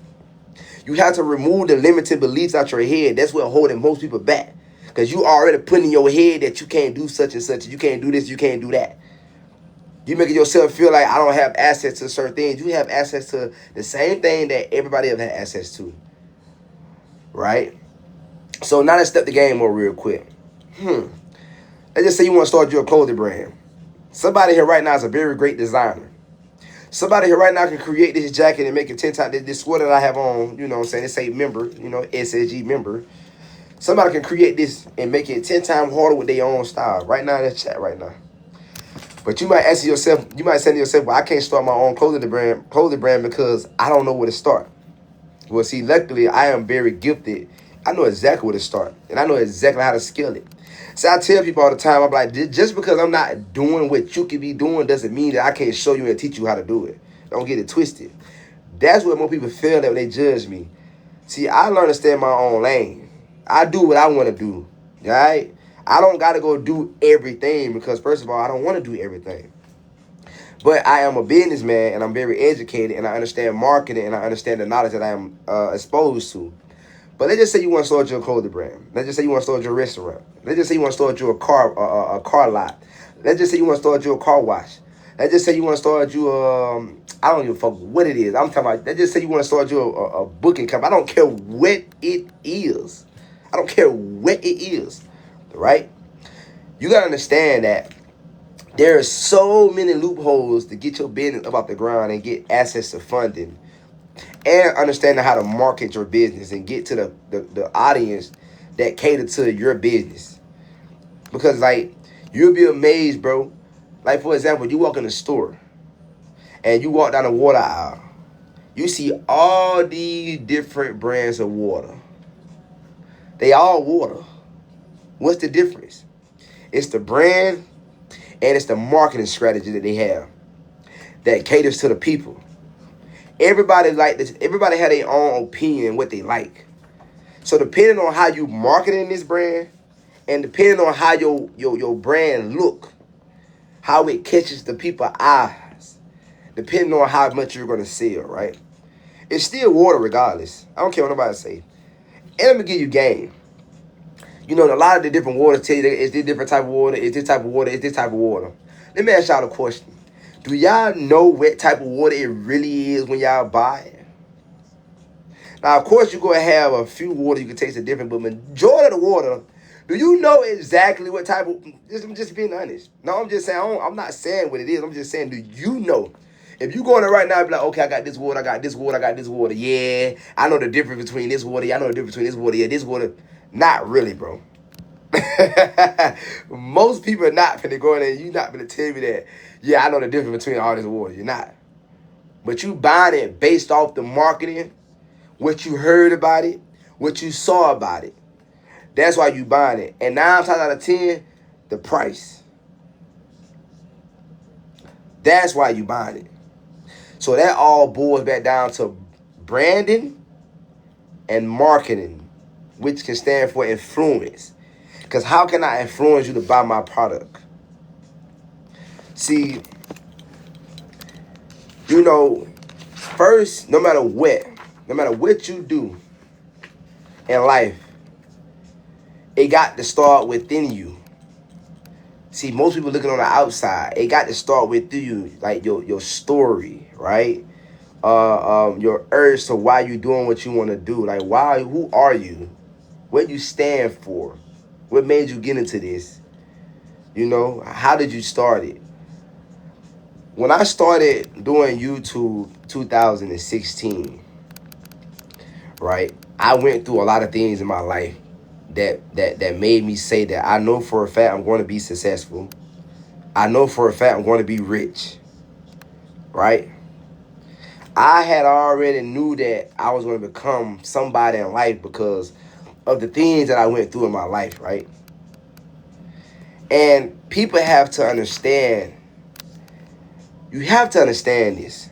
You have to remove the limiting beliefs out your head. That's what holding most people back. Because you already put in your head that you can't do such and such. You can't do this. You can't do that. You making yourself feel like I don't have access to certain things. You have access to the same thing that everybody else had access to. Right? So now let's step the game more real quick. Let's just say you want to start your clothing brand. Somebody here right now is a very great designer. Somebody here right now can create this jacket and make it 10 times. This sweater that I have on, you know what I'm saying? It say member, you know, SSG member. Somebody can create this and make it 10 times harder with their own style. Right now in the chat right now. But you might ask yourself, you might say to yourself, well, I can't start my own clothing brand because I don't know where to start. Well, see, luckily, I am very gifted. I know exactly where to start. And I know exactly how to scale it. So I tell people all the time, I'm like, just because I'm not doing what you can be doing doesn't mean that I can't show you and teach you how to do it. Don't get it twisted. That's what more people feel that when they judge me. See, I learn to stay in my own lane. I do what I want to do. Right? I don't got to go do everything because, first of all, I don't want to do everything. But I am a businessman and I'm very educated and I understand marketing and I understand the knowledge that I am exposed to. But let's just say you want to start your clothing brand. Let's just say you want to start your restaurant. Let's just say you want to start your car lot. Let's just say you want to start your car wash. Let's just say you want to start your I don't give a fuck what it is. I'm talking about. Let's just say you want to start your a booking company. I don't care what it is. I don't care what it is. Right? You gotta understand that there are so many loopholes to get your business up off the ground and get access to funding. And understanding how to market your business and get to the audience that cater to your business. Because, like, you'll be amazed, bro. Like, for example, you walk in the store and you walk down the water aisle. You see all these different brands of water. They all water. What's the difference? It's the brand and it's the marketing strategy that they have that caters to the people. Everybody like this. Everybody had their own opinion what they like. So depending on how you marketing this brand, and depending on how your brand look, how it catches the people's eyes, depending on how much you're gonna sell, right? It's still water regardless. I don't care what nobody say. And let me give you game. You know, a lot of the different waters tell you that it's this different type of water, it's this type of water, it's this type of water. Let me ask y'all a question. Do y'all know what type of water it really is when y'all buy it? Now, of course, you're going to have a few water you can taste it different, but majority of the water, do you know exactly what type of... I'm just being honest. No, I'm just saying, I'm not saying what it is. I'm just saying, do you know? If you go in there right now and be like, okay, I got this water, I got this water, I got this water. Yeah, I know the difference between this water. Yeah, I know the difference between this water. Yeah, this water. Not really, bro. Most people are not finna go in there. You're not finna tell me that, yeah, I know the difference between all this water. You're not. But you buying it based off the marketing, what you heard about it, what you saw about it. That's why you buying it. And 9 times out of 10, the price. That's why you buying it. So that all boils back down to branding and marketing, which can stand for influence. Because how can I influence you to buy my product? See, you know, first, no matter what you do in life, it got to start within you. See, most people looking on the outside, it got to start with you, like your story, right? Your urge to why you doing what you want to do. Like, why? Who are you? What you stand for? What made you get into this? You know, how did you start it? When I started doing YouTube 2016, right, I went through a lot of things in my life that made me say that I know for a fact I'm going to be successful. I know for a fact I'm going to be rich, right? I had already knew that I was going to become somebody in life because of the things that I went through in my life, right? And people have to understand, you have to understand this.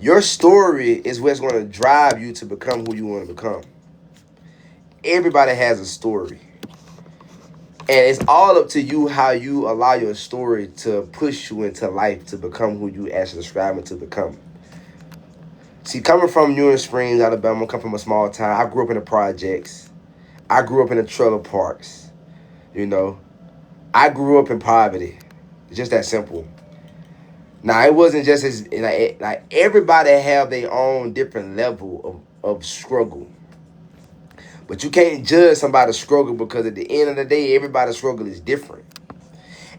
Your story is what's going to drive you to become who you want to become. Everybody has a story. And it's all up to you how you allow your story to push you into life to become who you actually describing to become. See, coming from Union Springs, Alabama, I come from a small town. I grew up in the projects. I grew up in the trailer parks. You know, I grew up in poverty. It's just that simple. Now, it wasn't just as like everybody have their own different level of struggle. But you can't judge somebody's struggle because at the end of the day, everybody's struggle is different.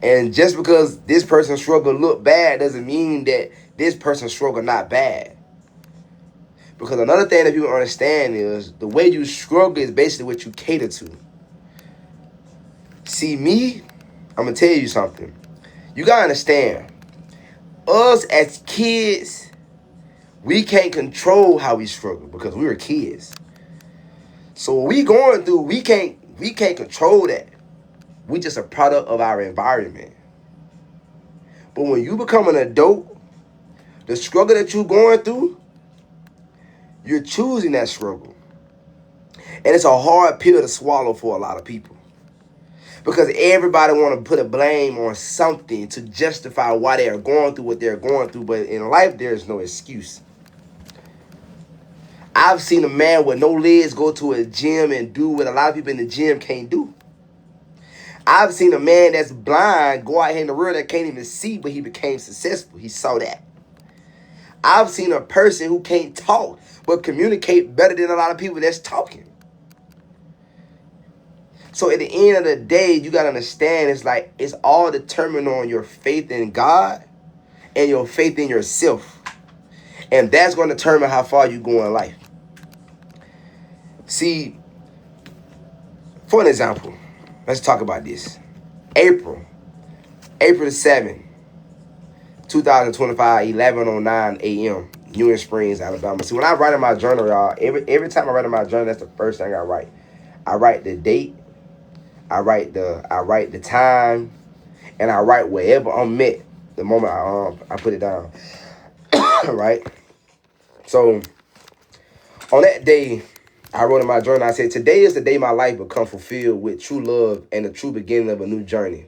And just because this person's struggle look bad doesn't mean that this person's struggle not bad. Because another thing that people understand is the way you struggle is basically what you cater to. See, me, I'm going to tell you something. You got to understand, us as kids, we can't control how we struggle because we were kids. So what we going through, we can't control that. We just a product of our environment. But when you become an adult, the struggle that you're going through, you're choosing that struggle. And it's a hard pill to swallow for a lot of people. Because everybody want to put a blame on something to justify why they are going through what they're going through. But in life, there's no excuse. I've seen a man with no legs go to a gym and do what a lot of people in the gym can't do. I've seen a man that's blind go out here in the world that can't even see, but he became successful. He saw that. I've seen a person who can't talk but communicate better than a lot of people that's talking. So at the end of the day, you got to understand it's all determined on your faith in God and your faith in yourself. And that's going to determine how far you go in life. See, for an example, let's talk about this. April the 7th, 2025, 11:09 a.m., Union Springs, Alabama. See, when I write in my journal, y'all, every time I write in my journal, that's the first thing I write. I write the date, I write the time, and I write wherever I'm at the moment I put it down. Right? So on that day, I wrote in my journal, I said, today is the day my life become fulfilled with true love and the true beginning of a new journey.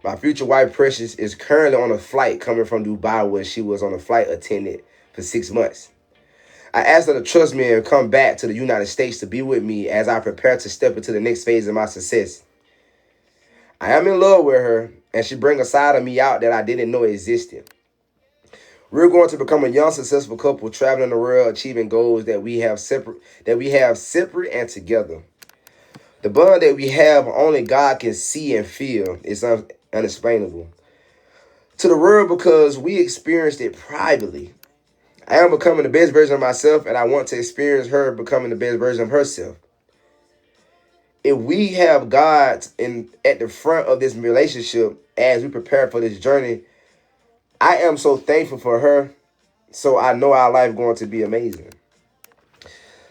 My future wife, Precious, is currently on a flight coming from Dubai where she was on a flight attendant for 6 months. I asked her to trust me and come back to the United States to be with me as I prepare to step into the next phase of my success. I am in love with her, and she brings a side of me out that I didn't know existed. We're going to become a young, successful couple traveling the world, achieving goals that we have separate and together. The bond that we have only God can see and feel is unexplainable to the world because we experienced it privately. I am becoming the best version of myself, and I want to experience her becoming the best version of herself. If we have God at the front of this relationship as we prepare for this journey, I am so thankful for her, so I know our life is going to be amazing.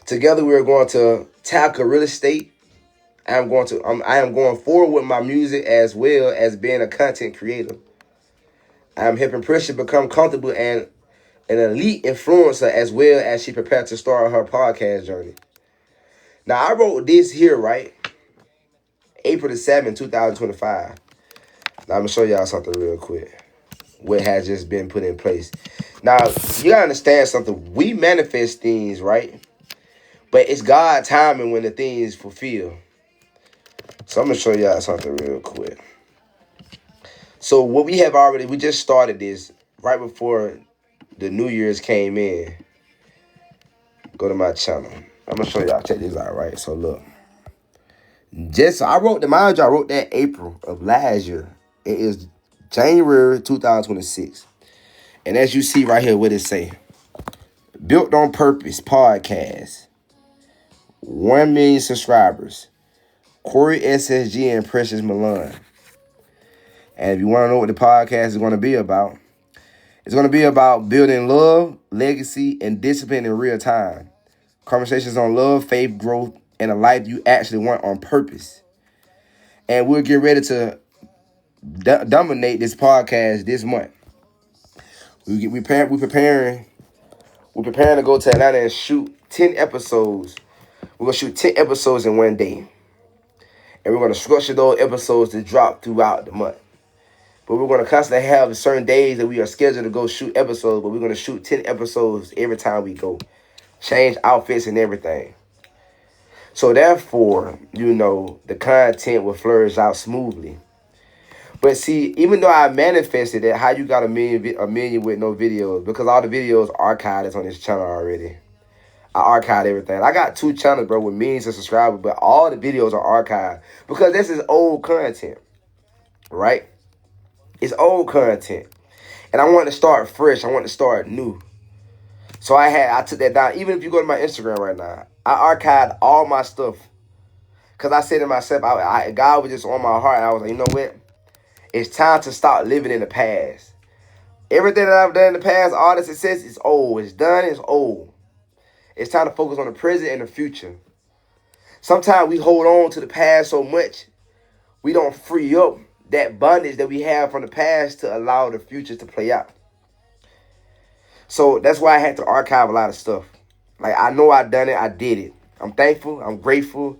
Together, we are going to tackle real estate. I am going forward with my music as well as being a content creator. I am helping Precious become comfortable and an elite influencer as well as she prepared to start her podcast journey. Now, I wrote this here, right? April the 7th, 2025. Now, I'm going to show y'all something real quick. What has just been put in place. Now, you got to understand something. We manifest things, right? But it's God's timing when the things fulfill. So I'm going to show y'all something real quick. So what we just started this right before the New Year's came in. Go to my channel. I'm going to show y'all. Check this out, right? So look. I wrote that April of last year. It is January 2026. And as you see right here, what it say. Built on Purpose podcast. 1 million subscribers. CoreySSG and Precious Milan. And if you want to know what the podcast is going to be about, it's going to be about building love, legacy, and discipline in real time. Conversations on love, faith, growth, and a life you actually want on purpose. And we'll get ready to dominate this podcast this month. We're preparing to go to Atlanta and shoot 10 episodes. We're going to shoot 10 episodes in one day. And we're going to structure those episodes to drop throughout the month. But we're going to constantly have certain days that we are scheduled to go shoot episodes, but we're going to shoot 10 episodes every time we go. Change outfits and everything. So therefore, the content will flourish out smoothly. But see, even though I manifested it, how you got a million with no videos? Because all the videos archived is on this channel already. I archived everything. I got 2 channels, bro, with millions of subscribers, but all the videos are archived because this is old content, right? It's old content. And I want to start fresh. I want to start new. So I took that down. Even if you go to my Instagram right now, I archived all my stuff. Because I said to myself, God was just on my heart. I was like, you know what? It's time to stop living in the past. Everything that I've done in the past, all the success is old. It's done, it's old. It's time to focus on the present and the future. Sometimes we hold on to the past so much, we don't free up that bondage that we have from the past to allow the future to play out. So that's why I had to archive a lot of stuff. Like, I know I done it. I did it. I'm thankful. I'm grateful.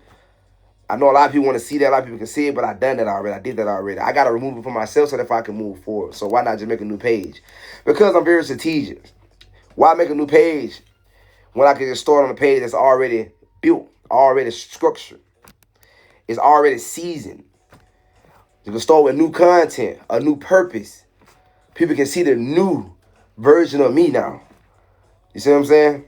I know a lot of people want to see that. A lot of people can see it, but I done that already. I did that already. I got to remove it for myself so that if I can move forward. So why not just make a new page? Because I'm very strategic. Why make a new page when I can just start on a page that's already built, already structured? It's already seasoned. You can start with new content, a new purpose. People can see the new version of me now. You see what I'm saying?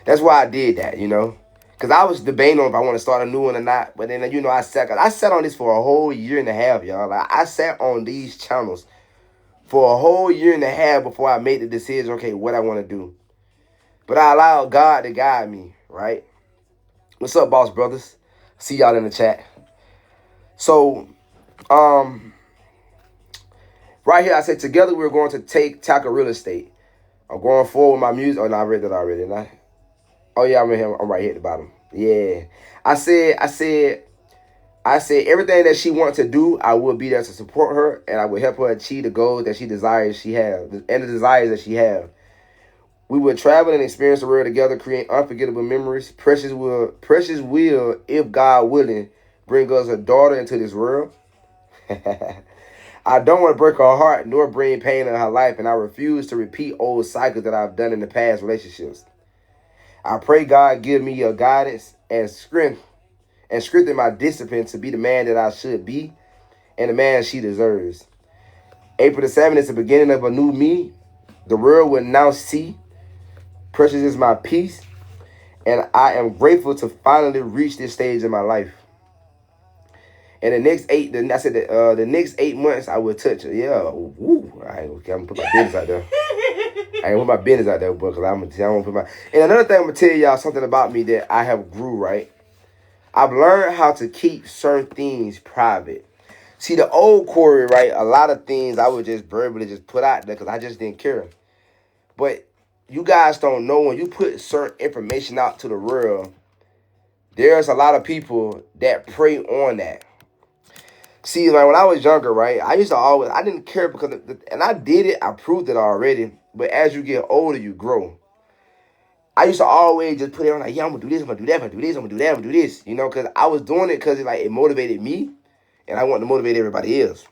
That's why I did that, Because I was debating on if I want to start a new one or not. But then, I sat on this for a whole year and a half, y'all. Like, I sat on these channels for a whole year and a half before I made the decision, okay, what I want to do. But I allowed God to guide me, right? What's up, boss brothers? See y'all in the chat. So, right here, I said, together we're going to tackle real estate. I'm going forward with my music. Oh, no, I read that already, didn't I? Oh, yeah, I'm right here at the bottom. Yeah. I said, everything that she wants to do, I will be there to support her, and I will help her achieve the goals that she desires she has, and the desires that she has. We will travel and experience the world together, create unforgettable memories. Precious will, if God willing, bring us a daughter into this world. I don't want to break her heart nor bring pain in her life, and I refuse to repeat old cycles that I've done in the past relationships. I pray God give me your guidance and strengthen my discipline to be the man that I should be and the man she deserves. April the 7th is the beginning of a new me. The world will now see. Precious is my peace, and I am grateful to finally reach this stage in my life. And the next 8 months I will touch it. Yeah, woo. I'm gonna put my business out there. I ain't put my business out there, but because I'm gonna put my. And another thing, I'm gonna tell y'all something about me that I have grew, right? I've learned how to keep certain things private. See, the old Corey, right? A lot of things I would just verbally just put out there because I just didn't care. But you guys don't know, when you put certain information out to the world, there's a lot of people that prey on that. See, like when I was younger, right, I didn't care because, and I did it, I proved it already. But as you get older, you grow. I used to always just put it on like, yeah, I'm going to do this, I'm going to do that, I'm going to do this, I'm going to do that, I'm going to do this. Because I was doing it because it motivated me. And I want to motivate everybody else.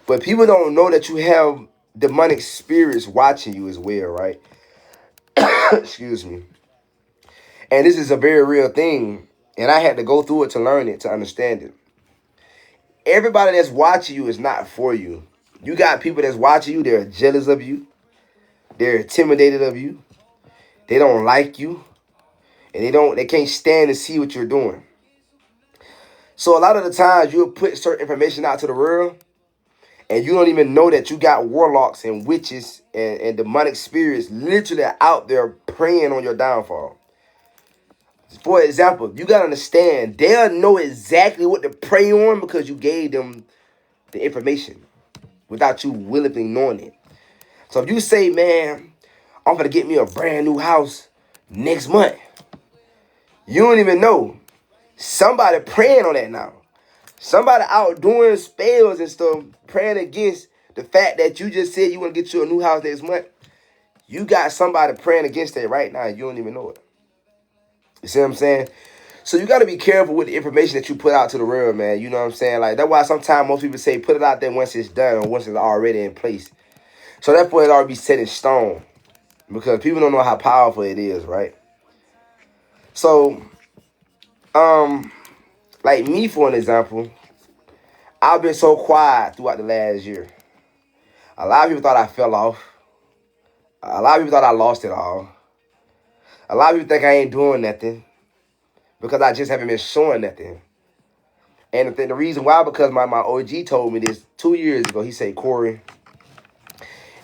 But people don't know that you have demonic spirits watching you as well, right? Excuse me. And this is a very real thing. And I had to go through it to learn it, to understand it. Everybody that's watching you is not for you. You got people that's watching you, they're jealous of you. They're intimidated of you. They don't like you. And they can't stand to see what you're doing. So a lot of the times you'll put certain information out to the world and you don't even know that you got warlocks and witches and demonic spirits literally out there preying on your downfall. For example, you got to understand, they'll know exactly what to prey on because you gave them the information without you willingly knowing it. So if you say, man, I'm going to get me a brand new house next month, you don't even know. Somebody praying on that now. Somebody out doing spells and stuff, praying against the fact that you just said you want to get you a new house next month. You got somebody praying against that right now. You don't even know it. You see what I'm saying? So you got to be careful with the information that you put out to the world, man. You know what I'm saying? Like, that's why sometimes most people say put it out there once it's done or once it's already in place. So therefore it ought to be set in stone because people don't know how powerful it is, right? So, like me, for an example, I've been so quiet throughout the last year. A lot of people thought I fell off. A lot of people thought I lost it all. A lot of people think I ain't doing nothing because I just haven't been showing nothing. And the reason why, because my OG told me this 2 years ago. He said, Corey,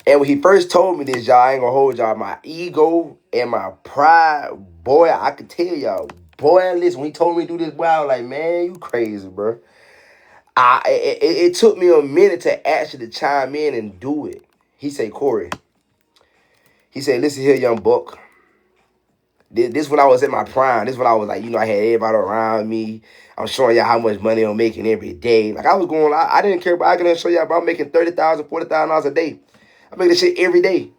and when he first told me this, y'all, I ain't gonna hold y'all, my ego and my pride, boy, I could tell y'all, boy, listen, when he told me to do this, boy, I was like, man, you crazy, bro. It took me a minute to actually chime in and do it. He said, Corey, he said, listen here, young buck. This when I was in my prime. This when I was like, I had everybody around me. I'm showing y'all how much money I'm making every day. Like I was going, I didn't care, but I can show y'all, bro, I'm making $30,000, $40,000 a day. I make this shit every day.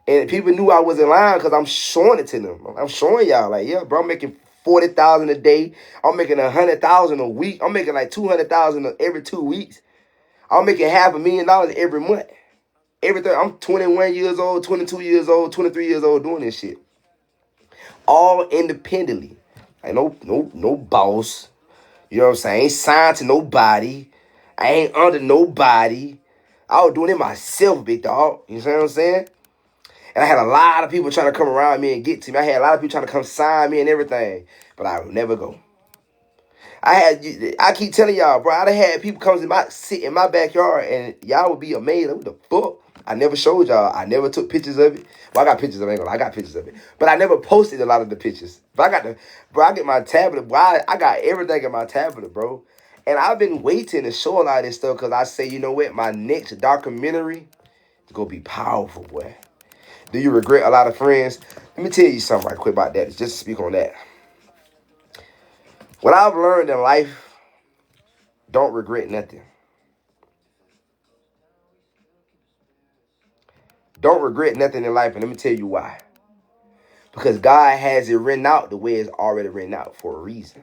And people knew I was in line because I'm showing it to them. I'm showing y'all, like, yeah, bro, I'm making $40,000 a day. I'm making $100,000 a week. I'm making like $200,000 every 2 weeks. I'm making $500,000 every month. Everything. I'm 21 years old, 22 years old, 23 years old doing this shit. All independently. Like no boss. You know what I'm saying? I ain't signed to nobody. I ain't under nobody. I was doing it myself, big dog. You know what I'm saying? And I had a lot of people trying to come around me and get to me. I had a lot of people trying to come sign me and everything. But I would never go. I keep telling y'all, bro, I done had people come sit in my backyard and y'all would be amazed. Like, what the fuck? I never showed y'all. I never took pictures of it. Well, I got pictures of it. I got pictures of it. But I never posted a lot of the pictures. But I get my tablet. Bro, I got everything in my tablet, bro. And I've been waiting to show a lot of this stuff because I say, you know what? My next documentary is going to be powerful, boy. Do you regret a lot of friends? Let me tell you something right quick about that. Just to speak on that. What I've learned in life, don't regret nothing. Don't regret nothing in life, and let me tell you why. Because God has it written out the way it's already written out for a reason.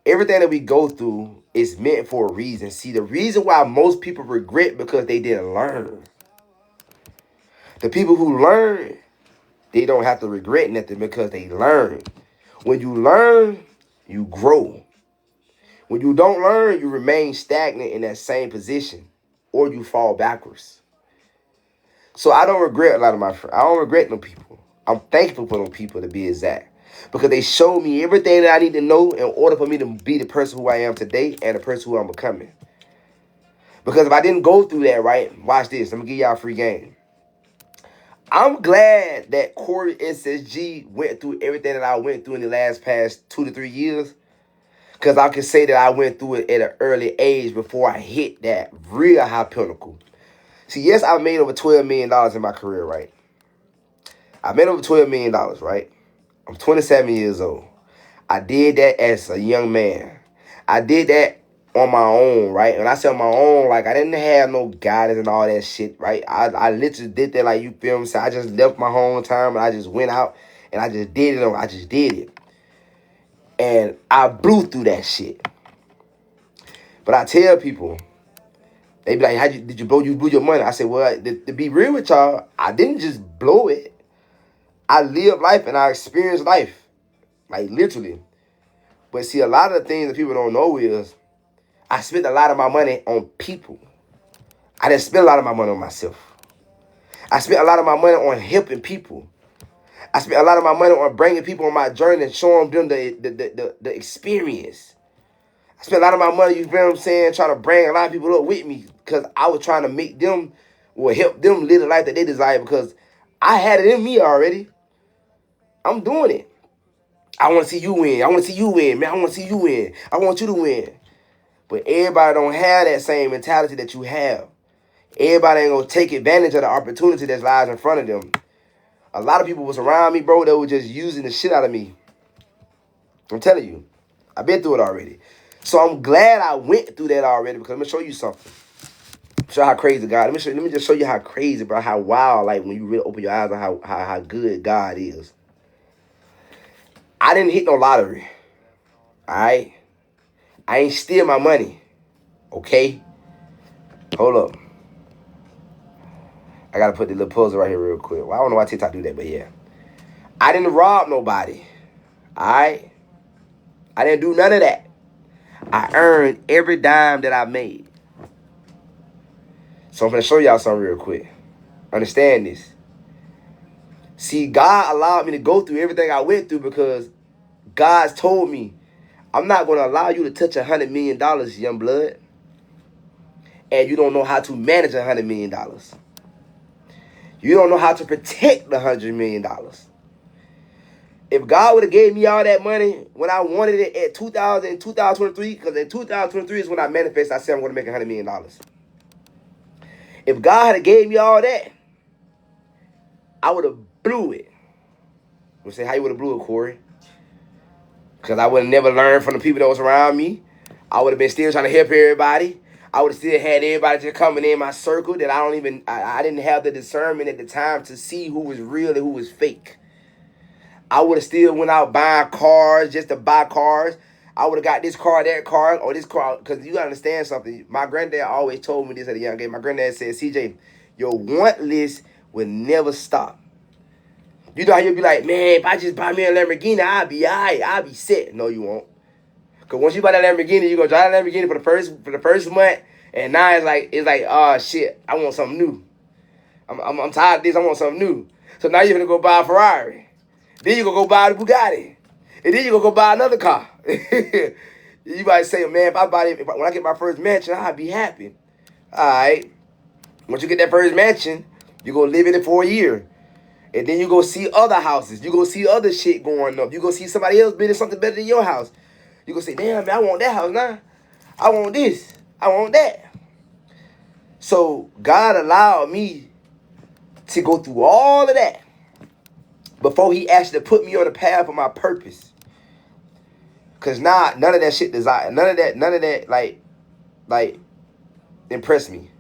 Everything that we go through is meant for a reason. See, the reason why most people regret because they didn't learn. The people who learn, they don't have to regret nothing because they learn. When you learn, you grow. When you don't learn, you remain stagnant in that same position or you fall backwards. So I don't regret a lot of my friends. I don't regret no people. I'm thankful for them people, to be exact. Because they showed me everything that I need to know in order for me to be the person who I am today and the person who I'm becoming. Because if I didn't go through that, right, watch this. I'm going to give y'all a free game. I'm glad that CoreySSG went through everything that I went through in the past 2 to 3 years. Because I can say that I went through it at an early age before I hit that real high pinnacle. See, yes, I made over $12 million in my career, right? I made over $12 million, right? I'm 27 years old. I did that as a young man. I did that on my own, right? When I say on my own, like, I didn't have no guidance and all that shit, right? I literally did that, like, you feel me? So I just left my hometown and I just went out and I just did it. I just did it. And I blew through that shit. But I tell people, they be like, did you blow your money? I said, well, to be real with y'all, I didn't just blow it. I live life and I experience life. Like, literally. But see, a lot of the things that people don't know is I spent a lot of my money on people. I didn't spend a lot of my money on myself. I spent a lot of my money on helping people. I spent a lot of my money on bringing people on my journey and showing them the experience. I spent a lot of my money, you feel what I'm saying, trying to bring a lot of people up with me because I was trying to make them, or help them live the life that they desire because I had it in me already. I'm doing it. I want to see you win. I want to see you win, man. I want to see you win. I want you to win. But everybody don't have that same mentality that you have. Everybody ain't going to take advantage of the opportunity that lies in front of them. A lot of people was around me, bro, that were just using the shit out of me. I'm telling you. I've been through it already. So I'm glad I went through that already because I'm going to show you something. Show how crazy God. Let me just show you how crazy, bro, how wild, like when you really open your eyes on how good God is. I didn't hit no lottery. All right? I ain't steal my money. Okay? Hold up. I got to put the little puzzle right here real quick. Well, I don't know why TikTok do that, but yeah. I didn't rob nobody. All right? I didn't do none of that. I earned every dime that I made. So I'm going to show y'all something real quick. Understand this. See, God allowed me to go through everything I went through because God's told me, I'm not going to allow you to touch $100 million, young blood. And you don't know how to manage $100 million. You don't know how to protect the $100 million. If God would have gave me all that money when I wanted it at 2023, because in 2023 is when I manifest, I said I'm going to make $100 million. If God had gave me all that, I would have blew it. You say, how you would have blew it, Corey? Because I would have never learned from the people that was around me. I would have been still trying to help everybody. I would have still had everybody just coming in my circle that I didn't have the discernment at the time to see who was real and who was fake. I would have still went out buying cars just to buy cars. I would have got this car, that car, or this car. Because you got to understand something. My granddad always told me this at a young age. My granddad said, CJ, your want list will never stop. You know how you'll be like, man, if I just buy me a Lamborghini, I'll be all right. I'll be set. No, you won't. Because once you buy that Lamborghini, you're going to drive that Lamborghini for the first month. And now it's like, oh, shit, I want something new. I'm tired of this. I want something new. So now you're going to go buy a Ferrari. Then you're going to go buy the Bugatti. And then you're going to go buy another car. You might say, man, when I get my first mansion, I'll be happy. All right. Once you get that first mansion, you're going to live in it for a year. And then you go see other houses. You go see other shit going up. You go see somebody else building something better than your house. You go say, damn, man, I want that house now. I want this. I want that. So God allowed me to go through all of that before he actually put me on the path of my purpose. Cause now none of that shit desire. None of that like impress me.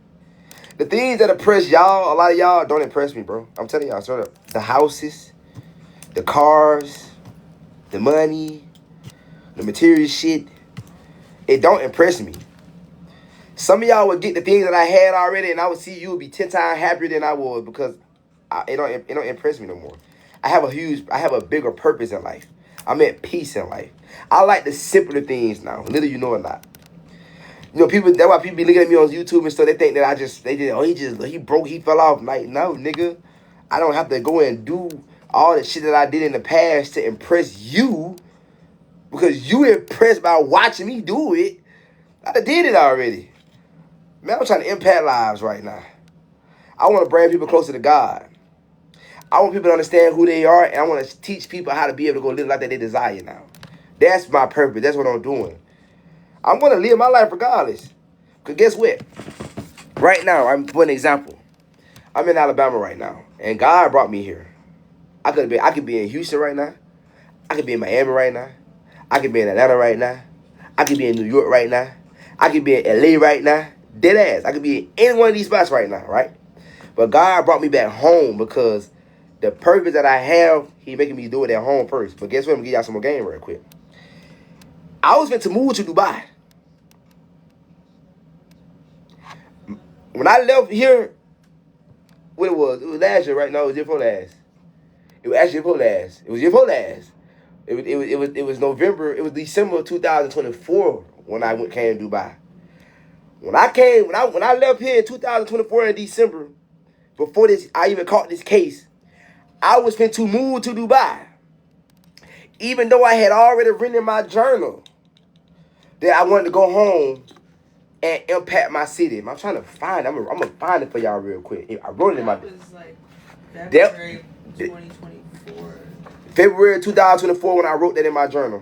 The things that impress y'all, a lot of y'all don't impress me, bro. I'm telling y'all straight up. The houses, the cars, the money, the material shit, it don't impress me. Some of y'all would get the things that I had already, and I would see you would be 10 times happier than I was because it don't impress me no more. I have a bigger purpose in life. I'm at peace in life. I like the simpler things now, little you know or not. You know, that's why people be looking at me on YouTube and stuff. They think that he broke, he fell off. Like, no, nigga, I don't have to go and do all the shit that I did in the past to impress you because you impressed by watching me do it. I did it already. Man, I'm trying to impact lives right now. I want to bring people closer to God. I want people to understand who they are, and I want to teach people how to be able to go live like that they desire now. That's my purpose. That's what I'm doing. I'm going to live my life regardless. Because guess what? Right now, for an example, I'm in Alabama right now, and God brought me here. I could be in Houston right now. I could be in Miami right now. I could be in Atlanta right now. I could be in New York right now. I could be in LA right now. Dead ass. I could be in any one of these spots right now, right? But God brought me back home because the purpose that I have, he making me do it at home first. But guess what? I'm going to give y'all some more game real quick. I was meant to move to Dubai. When I left here, what it was last year, right? No, it was year before last. It was actually year before last. It was year before last. It was November. It was December 2024 when I came to Dubai. When I left here in 2024 in December, before this, I even caught this case, I was fin to move to Dubai. Even though I had already written in my journal that I wanted to go home and impact my city. I'm trying to find it. I'm gonna find it for y'all real quick. I wrote it in my... That was like February 2024. February 2024 when I wrote that in my journal.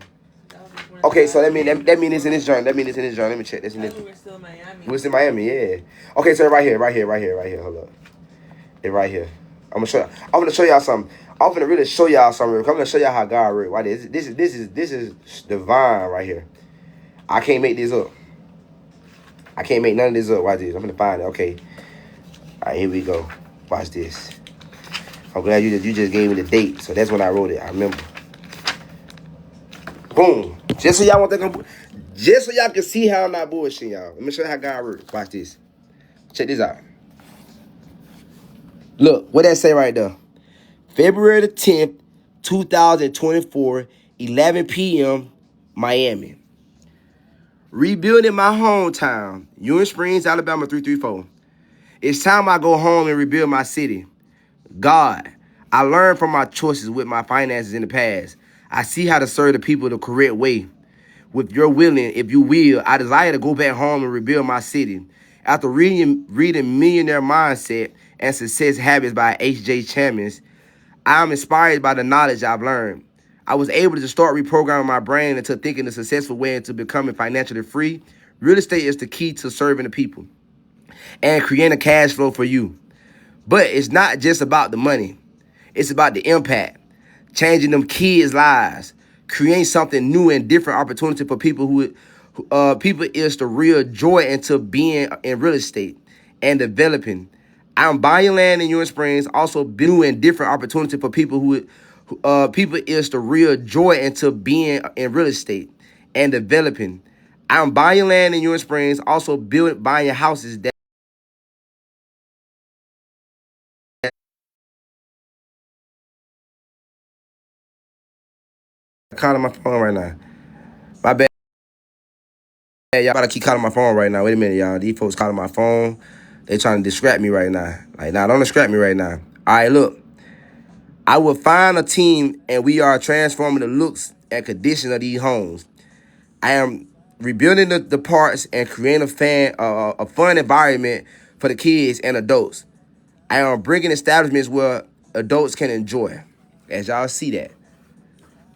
Okay, so that mean it's in this journal. Let me check this in this. We're still in Miami. We're still in Miami, yeah. Okay, so right here. Hold up. It right here. I'm gonna show y'all something. I'm gonna really show y'all something. I'm gonna show y'all how God works. Why this is divine right here. I can't make this up. I can't make none of this up. Watch this. I'm gonna find it. Okay. All right, here we go. Watch this. I'm glad you just gave me the date. So that's when I wrote it. I remember. Boom. Just so y'all want to just so y'all can see how I'm not bullshitting y'all. Let me show you how God works. Watch this. Check this out. Look, what that say right there? February the 10th, 2024, 11 p.m., Miami. Rebuilding my hometown, Ewing Springs, Alabama 334. It's time I go home and rebuild my city. God, I learned from my choices with my finances in the past. I see how to serve the people the correct way. With your willing, if you will, I desire to go back home and rebuild my city. After reading Millionaire Mindset and Success Habits by H.J. Champions, I am inspired by the knowledge I've learned. I was able to start reprogramming my brain into thinking a successful way into becoming financially free. Real estate is the key to serving the people and creating a cash flow for you. But it's not just about the money. It's about the impact, changing them kids' lives, creating something new and different opportunity for people people is the real joy into being in real estate and developing. I'm buying land in Ewing Springs, also new and different opportunity for people is the real joy into being in real estate and developing. I'm buying land in Ewing Springs, also buying houses that calling my phone right now. My bad. Y'all gotta keep calling my phone right now. Wait a minute, y'all. These folks calling my phone. They trying to distract me right now. Like, nah, don't distract me right now. All right, look. I will find a team, and we are transforming the looks and condition of these homes. I am rebuilding the parts and creating a fun environment for the kids and adults. I am bringing establishments where adults can enjoy. As y'all see that.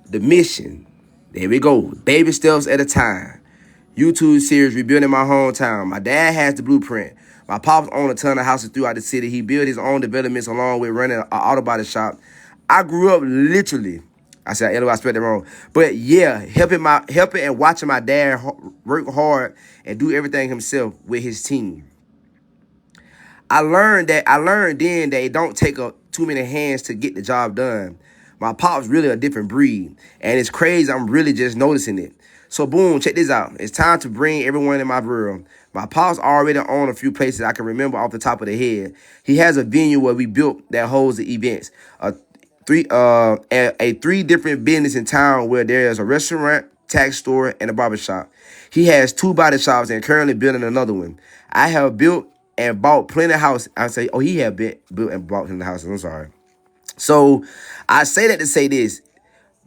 The mission. There we go. Baby steps at a time. YouTube series Rebuilding My Hometown. My dad has the blueprint. My pops owned a ton of houses throughout the city. He built his own developments along with running an auto body shop. I grew up literally, I said, I spelled it wrong. But yeah, helping and watching my dad work hard and do everything himself with his team. I learned then that it don't take too many hands to get the job done. My pop's really a different breed, and it's crazy. I'm really just noticing it. So boom, check this out. It's time to bring everyone in my world. My pop's already owned a few places I can remember off the top of the head. He has a venue where we built that holds the events. Three different business in town where there's a restaurant, tax store, and a barbershop. He has two body shops and currently building another one. I have built and bought plenty of houses. I say, oh, he have built and bought plenty of houses. I'm sorry. So I say that to say this.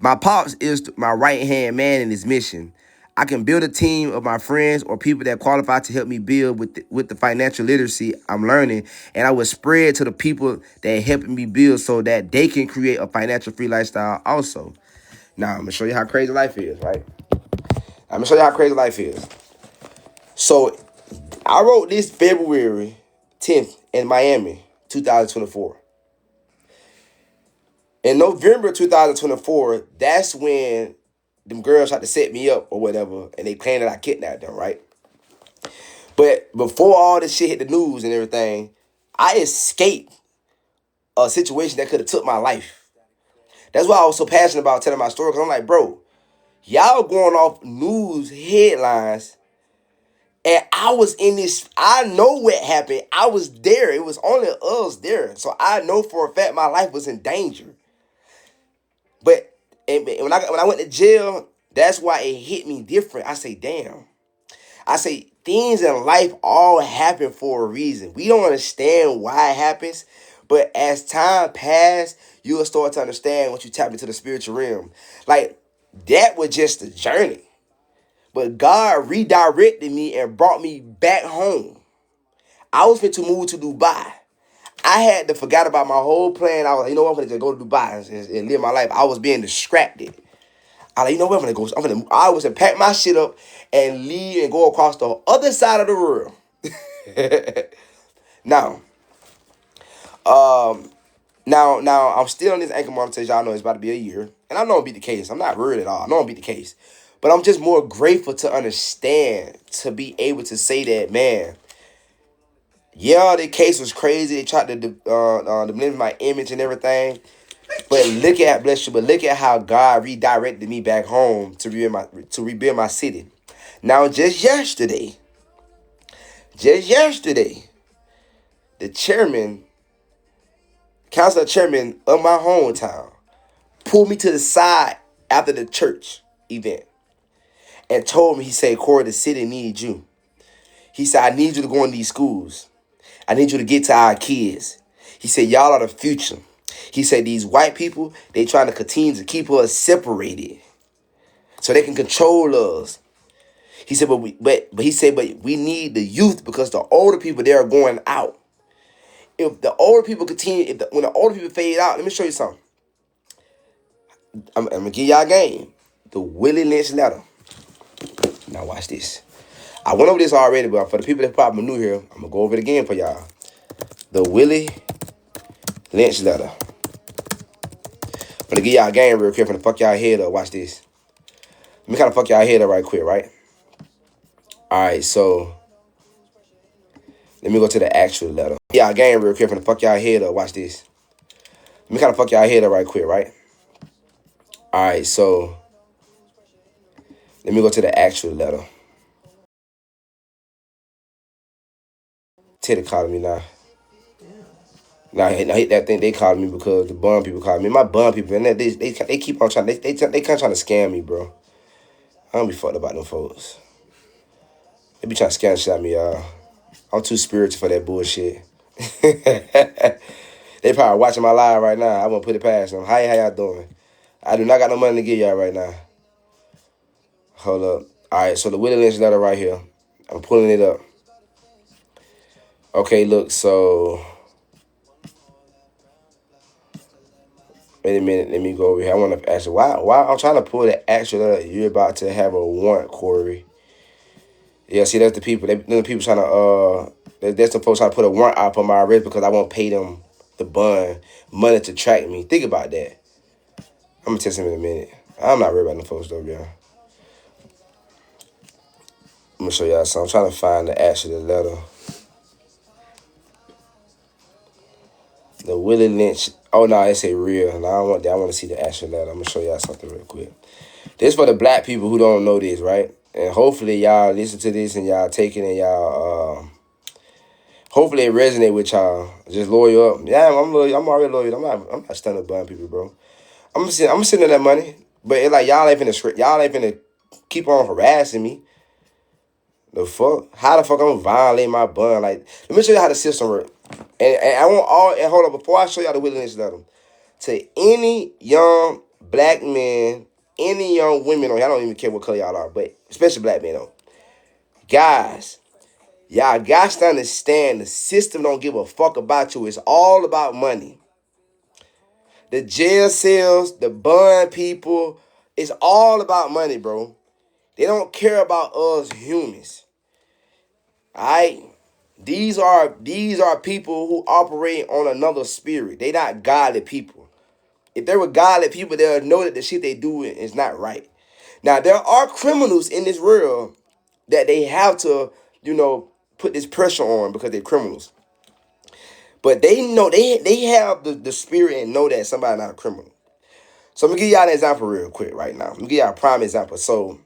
My pops is my right-hand man in this mission. I can build a team of my friends or people that qualify to help me build with the financial literacy I'm learning, and I will spread to the people that helping me build so that they can create a financial free lifestyle also. Now, I'm going to show you how crazy life is, right? I'm going to show you how crazy life is. So, I wrote this February 10th in Miami, 2024. In November 2024, that's when them girls tried to set me up or whatever, and they claimed that I kidnapped them, right? But before all this shit hit the news and everything, I escaped a situation that could have took my life. That's why I was so passionate about telling my story, because I'm like, bro, y'all going off news headlines, and I was in this, I know what happened. I was there. It was only us there. So I know for a fact my life was in danger. But when I went to jail, that's why it hit me different. I say, damn. I say, things in life all happen for a reason. We don't understand why it happens, but as time passes, you'll start to understand once you tap into the spiritual realm. Like, that was just a journey. But God redirected me and brought me back home. I was fit to move to Dubai. I had to forget about my whole plan. I was, you know what, I'm going to go to Dubai and live my life. I was being distracted. I like, you know what, I was to pack my shit up and leave and go across the other side of the world. now, um, now I'm still in this anchor monetization. Y'all know it's about to be a year, and I know it'll be the case. I'm not worried at all. I know it'll be the case, but I'm just more grateful to understand, to be able to say that, man. Yeah, the case was crazy. They tried to diminish my image and everything. But look at, bless you, but look at how God redirected me back home to rebuild my city. Now, just yesterday, the council chairman of my hometown, pulled me to the side after the church event and told me, he said, Corey, the city needs you. He said, I need you to go in these schools. I need you to get to our kids. He said, y'all are the future. He said, these white people, they trying to continue to keep us separated so they can control us. He said, but we need the youth because the older people, they are going out. If the older people continue, when the older people fade out, let me show you something. I'm going to give y'all a game. The Willie Lynch letter. Now watch this. I went over this already, but for the people that probably new here, I'm going to go over it again for y'all. The Willie Lynch letter. I'm going to give y'all a game real quick. I'm going to fuck y'all head up. Watch this. Let me kind of fuck y'all head up right quick, right? All right, so let me go to the actual letter. Yeah, a game real quick. I'm going to fuck y'all head up. Watch this. Let me kind of fuck y'all head up right quick, right? All right, so let me go to the actual letter. Teddy calling me now. Now that thing they called me because the bum people called me. My bum people, and they keep on trying. They kind of trying to scam me, bro. I don't be fucked about them folks. They be trying to scam the shit out of me, y'all. I'm too spiritual for that bullshit. They probably watching my live right now. I won't put it past them. How y'all doing? I do not got no money to give y'all right now. Hold up. All right, so the Willie Lynch letter right here. I'm pulling it up. Okay, look, so wait a minute, let me go over here. I want to ask you, why I'm trying to pull the actual letter. You're about to have a warrant, Corey. Yeah, see, that's the people. The people trying to, that's the folks trying to put a warrant out for my arrest because I won't pay them the bond money to track me. Think about that. I'm going to test him in a minute. I'm not worried about them folks, though, y'all. I'm going to show y'all something. I'm trying to find the actual letter. The Willie Lynch. Oh, no, it's a real. No, I don't want that. I want to see the actual letter. I'm going to show y'all something real quick. This for the black people who don't know this, right? And hopefully y'all listen to this and y'all take it and y'all, hopefully it resonate with y'all. Just loyal up. Yeah, I'm loyal. I'm already loyal. I'm not stunning buying people, bro. I'm sitting on that money, but it's like y'all ain't finna keep on harassing me. The fuck? How the fuck I'm gonna violate my bond? Like, let me show you how the system works. And I want all, and hold on, before I show y'all the willingness letter, to any young black men, any young women, I don't even care what color y'all are, but especially black men, though. Guys, y'all got to understand the system don't give a fuck about you. It's all about money. The jail cells, the bond people, it's all about money, bro. They don't care about us humans. Alright? These are people who operate on another spirit. They not godly people. If they were godly people, they'll know that the shit they do is not right. Now, there are criminals in this world that they have to, put this pressure on because they're criminals. But they know they have the spirit and know that somebody's not a criminal. So I'm gonna give y'all an example real quick right now. I'm gonna give y'all a prime example. So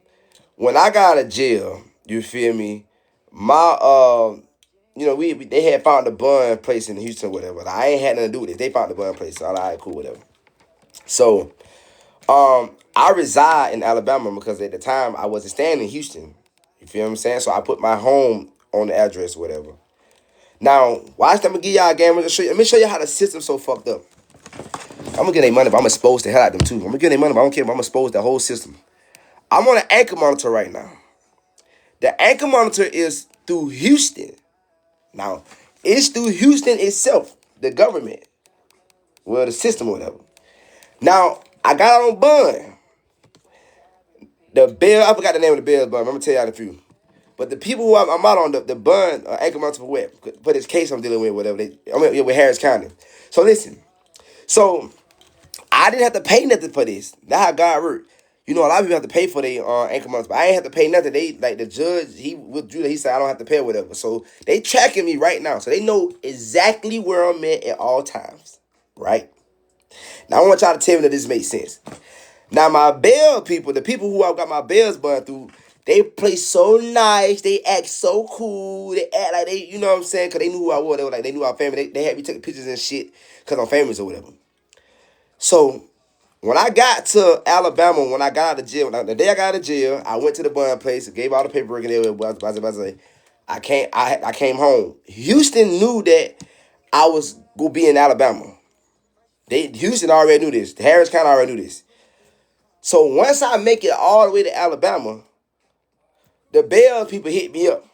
when I got out of jail, you feel me? My they had found the bun place in Houston, whatever. I ain't had nothing to do with it. They found the bun place. So all right, cool, whatever. So I reside in Alabama because at the time I wasn't staying in Houston. You feel what I'm saying? So I put my home on the address, whatever. Now, watch. I'm gonna give y'all a game. Let me show you how the system's so fucked up. I'm gonna get their money, but I'm gonna expose the hell out of them too. I'm gonna get their money, but I don't care. But I'm gonna expose the whole system. I'm on an anchor monitor right now. The anchor monitor is through Houston. Now, it's through Houston itself, the government, well, the system or whatever. Now, I got on bond. The bill, I forgot the name of the bill, but I'm gonna tell y'all a few. But the people who I'm out on the bond anchor monitor for what? For this case I'm dealing with, whatever. With Harris County. So listen. So I didn't have to pay nothing for this. That's how God worked. A lot of people have to pay for their anchor months, but I ain't have to pay nothing. They, like the judge, he withdrew that. He said I don't have to pay or whatever. So they tracking me right now. So they know exactly where I'm at all times, right? Now, I want y'all to tell me that this makes sense. Now, my bail people, the people who I got my bails burned through, they play so nice. They act so cool. They act like they, you know what I'm saying? Because they knew who I was. They were like, they knew our family. They had me taking pictures and shit because I'm famous or whatever. So, when I got to Alabama, when I got out of jail, the day I got out of jail, I went to the bond place, gave all the paperwork and everything. I came home. Houston knew that I was going to be in Alabama. Houston already knew this. Harris County already knew this. So once I make it all the way to Alabama, the bail people hit me up.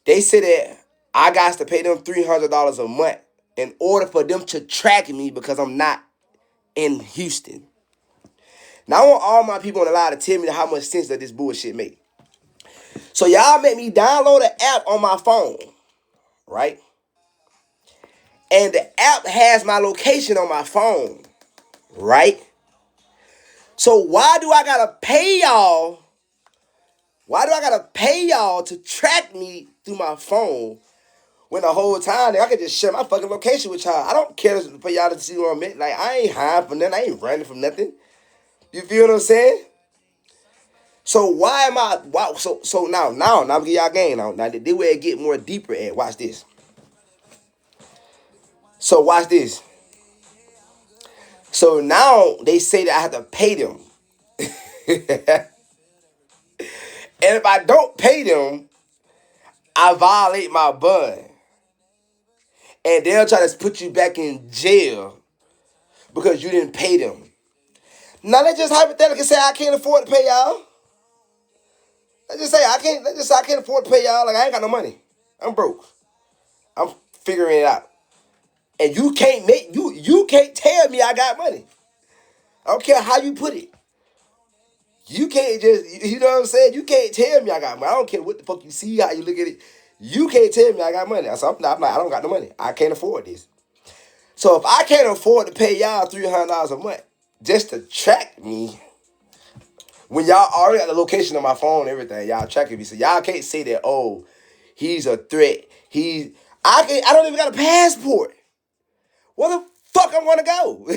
They said that I got to pay them $300 a month in order for them to track me because I'm not in Houston. Now I want all my people on the line to tell me how much sense that this bullshit make. So y'all make me download an app on my phone, right? And the app has my location on my phone, right? So why do I gotta pay y'all? Why do I gotta pay y'all to track me through my phone when the whole time I could just share my fucking location with y'all? I don't care for y'all to see what I'm at. Like, I ain't hiding from nothing. I ain't running from nothing. You feel what I'm saying? So why am I? Why? So now I'm gonna give y'all a game now. Now this way it get more deeper. And watch this. So watch this. So now they say that I have to pay them. And if I don't pay them, I violate my bond. And they'll try to put you back in jail because you didn't pay them. Now let's just hypothetically say I can't afford to pay y'all. Let's just say I can't afford to pay y'all. Like, I ain't got no money. I'm broke. I'm figuring it out. And you can't tell me I got money. I don't care how you put it. You can't just, you know what I'm saying? You can't tell me I got money. I don't care what the fuck you see, how you look at it. You can't tell me I got money. So I don't got no money. I can't afford this. So if I can't afford to pay y'all $300 a month just to track me, when y'all already got the location on my phone and everything, y'all tracking me. So y'all can't say that, oh, he's a threat. I don't even got a passport. Where the fuck I'm gonna go?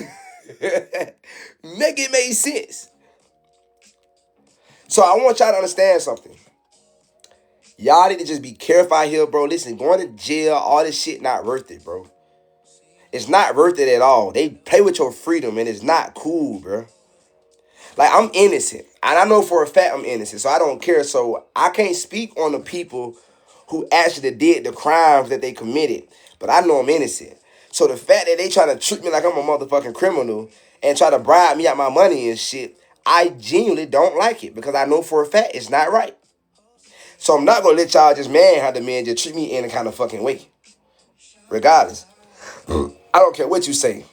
Make it make sense. So I want y'all to understand something. Y'all need to just be careful out here, bro. Listen, going to jail, all this shit not worth it, bro. It's not worth it at all. They play with your freedom and it's not cool, bro. Like, I'm innocent. And I know for a fact I'm innocent, so I don't care. So I can't speak on the people who actually did the crimes that they committed. But I know I'm innocent. So the fact that they try to treat me like I'm a motherfucking criminal and try to bribe me out my money and shit, I genuinely don't like it because I know for a fact it's not right. So I'm not going to let y'all just manhandle me and just treat me any kind of fucking way. Regardless. I don't care what you say.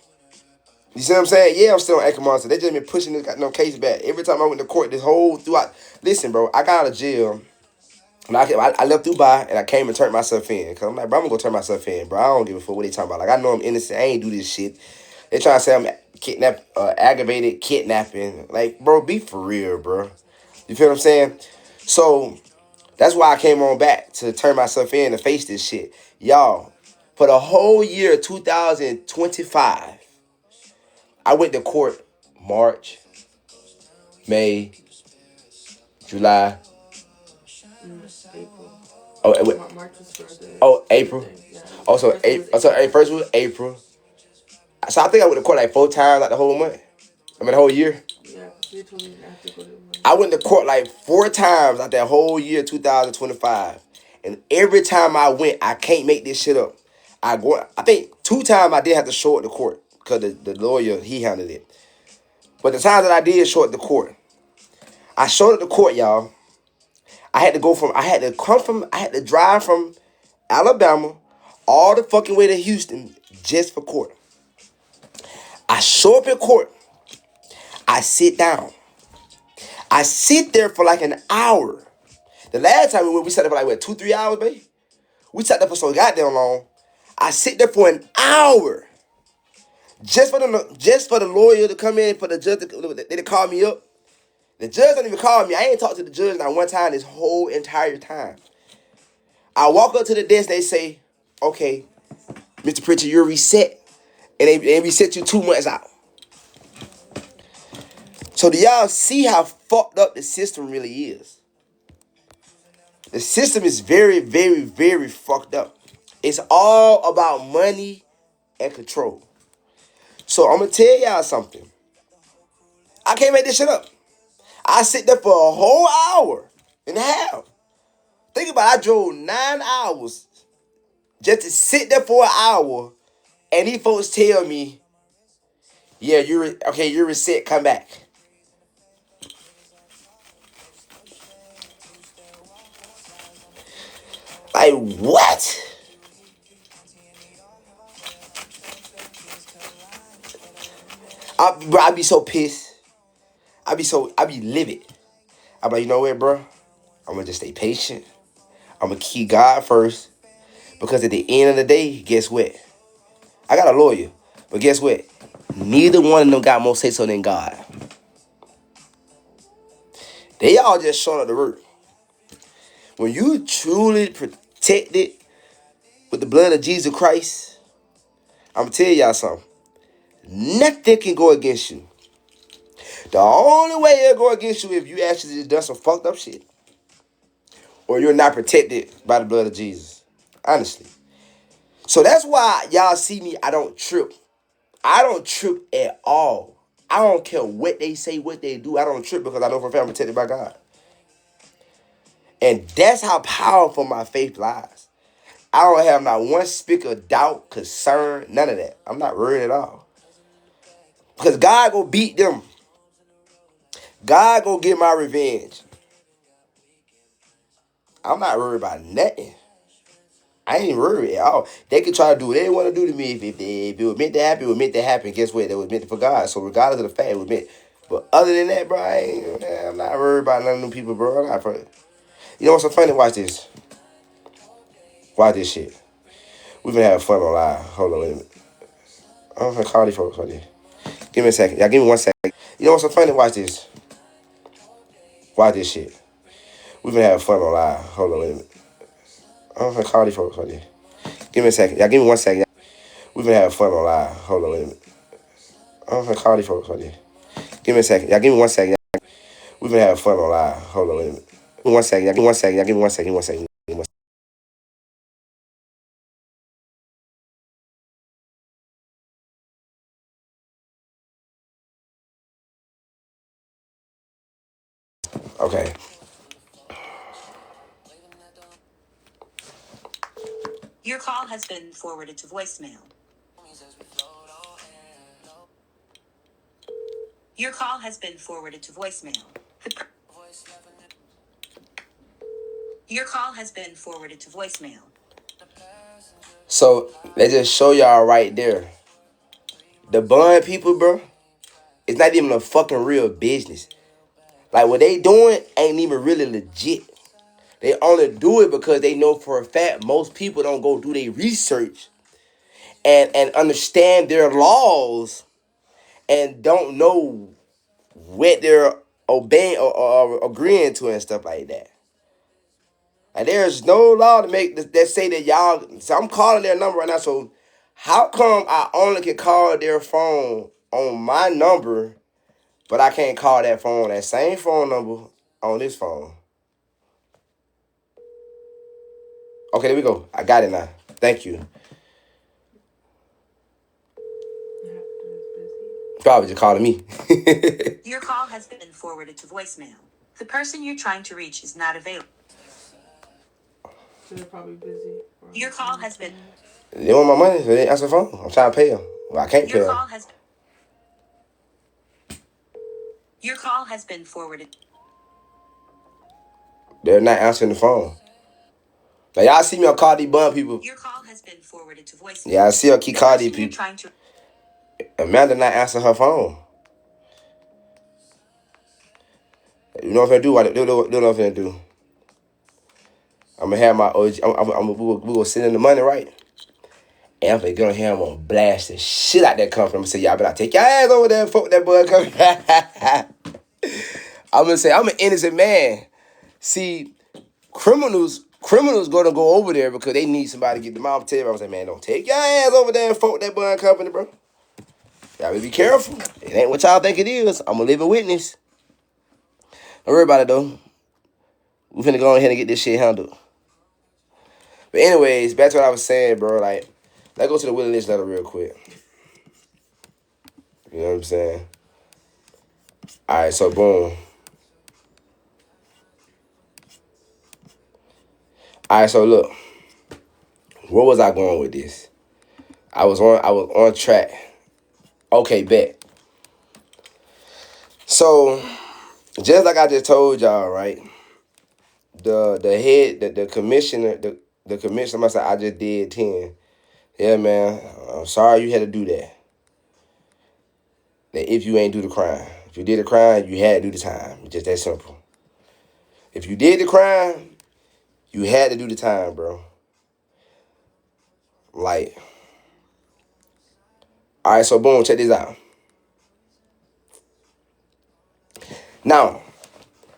You see what I'm saying? Yeah, I'm still on Ackerman. They just been pushing this goddamn case back. Every time I went to court, throughout. Listen, bro, I got out of jail. And I left Dubai and I came and turned myself in. Because I'm like, bro, I'm going to go turn myself in, bro. I don't give a fuck what they talking about. Like, I know I'm innocent. I ain't do this shit. They trying to say I'm aggravated kidnapping. Like, bro, be for real, bro. You feel what I'm saying? So that's why I came on back to turn myself in and face this shit. Y'all, for the whole year 2025, I went to court March, May, July. April. Oh, March was for the. oh, April. Yeah. Oh, so April. So first was April. So I think I went to court like 4 times like the whole month. I mean the whole year. Yeah, because you told me I have to go to one. I went to court like 4 times like that whole year 2025, and every time I went, I can't make this shit up. I think 2 times I did have to show up to court because the lawyer he handled it. But the times that I did show up to court, I showed up to court, y'all. I had to drive from Alabama all the fucking way to Houston just for court. I show up in court. I sit down. I sit there for like an hour. The last time we went, we sat there for like, what, 2-3 hours, baby? We sat there for so goddamn long. I sit there for an hour. Just for the lawyer to come in, for the judge to call me up. The judge don't even call me. I ain't talked to the judge not one time this whole entire time. I walk up to the desk, they say, okay, Mr. Pritchard, you're reset. And they reset you 2 months out. So do y'all see how fucked up the system really is? The system is very, very, very fucked up. It's all about money and control. So I'm gonna tell y'all something. I can't make this shit up. I sit there for a whole hour and a half. Think about it, I drove 9 hours just to sit there for an hour, and these folks tell me, yeah, you're reset, come back. Like, what? I be so pissed. I be livid. I'm like, you know what, bro? I'm gonna just stay patient. I'm gonna keep God first. Because at the end of the day, guess what? I got a lawyer. But guess what? Neither one of them got more say so than God. They all just showing up to work. When you truly protected with the blood of Jesus Christ, I'm gonna tell y'all something. Nothing can go against you. The only way it'll go against you if you actually just done some fucked up shit. Or you're not protected by the blood of Jesus. Honestly. So that's why y'all see me, I don't trip. I don't trip at all. I don't care what they say, what they do. I don't trip because I know for a fact I'm protected by God. And that's how powerful my faith lies. I don't have not one speck of doubt, concern, none of that. I'm not worried at all. Because God go beat them. God go get my revenge. I'm not worried about nothing. I ain't worried at all. They can try to do what they want to do to me. If it was meant to happen, it was meant to happen. Guess what? It was meant for God. So regardless of the fact, it was meant. But other than that, bro, I'm not worried about none of them people, bro. I'm not afraid. You know what's so funny? Watch this. Watch this shit. We've been having fun on live. Hold on, wait a minute. I'm gonna call these folks. Hold on. Give me a second. Y'all give me 1 second. You know what's so funny? Watch this. Watch this shit. We've been having fun on live. Hold on, wait a minute. I'm gonna call these folks. Hold on. Give me a second. Y'all give me 1 second. We've been having fun on live. Hold on, wait a minute. I'm gonna call these folks. Hold on. Give me a second. Y'all give me 1 second. We've been having fun on live. Hold on, wait a minute. 1 second. Y'all give me 1 second. Y'all give me 1 second. 1 second. Okay. Your call has been forwarded to voicemail. Your call has been forwarded to voicemail. Your call has been forwarded to voicemail. So, let's just show y'all right there. The bun people, bro, it's not even a fucking real business. Like, what they doing ain't even really legit. They only do it because they know for a fact most people don't go do their research and understand their laws and don't know what they're obeying or agreeing to and stuff like that. And there's no law to make that say that y'all. So I'm calling their number right now. So how come I only can call their phone on my number, but I can't call that same phone number on this phone? Okay, there we go. I got it now. Thank you. Probably just calling me. Your call has been forwarded to voicemail. The person you're trying to reach is not available. So they're probably busy. Your call has been. They want my money, so they answer the phone. I'm trying to pay them. Well, I can't pay them. Your call has been forwarded. They're not answering the phone. Now, y'all see me on Call these bun people. Your call has been forwarded to voicemail. Yeah, I see her keep calling these people. Amanda not answering her phone. You know what I'm finna do? What I'm finna do? I'm gonna have my OG. We gonna send in the money, right? And I'm finna get on here. I'm gonna blast the shit out that company. I'm gonna say, y'all better take your ass over there and fuck that boy company. I'm gonna say, I'm an innocent man. See, criminals gonna go over there because they need somebody to get them out. I'm telling you, I'm saying, man, don't take your ass over there and fuck that bun company, bro. Y'all better be careful. It ain't what y'all think it is. I'm a living witness. Don't worry about it, though. We finna go ahead and get this shit handled. But anyways, back to what I was saying, bro. Like, let's go to the Willie Lynch letter real quick. You know what I'm saying? All right, so boom. All right, so look. Where was I going with this? I was on track. Okay, bet. So, just like I just told y'all, right? The commissioner, the commissioner must say, I just did 10. Yeah, man. I'm sorry you had to do that. That if you ain't do the crime. If you did the crime, you had to do the time. It's just that simple. If you did the crime, you had to do the time, bro. Like, all right, so boom, check this out. Now,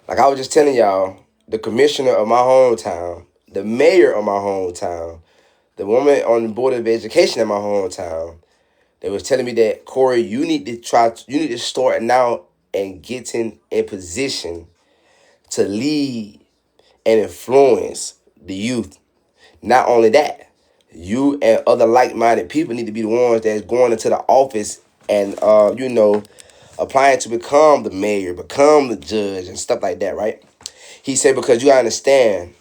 like I was just telling y'all, the commissioner of my hometown, the mayor of my hometown, the woman on the board of education in my hometown, they was telling me that, Corey, you need to start now and getting in position to lead and influence the youth. Not only that, you and other like-minded people need to be the ones that's going into the office and applying to become the mayor, become the judge and stuff like that, right? He said, because you gotta understand,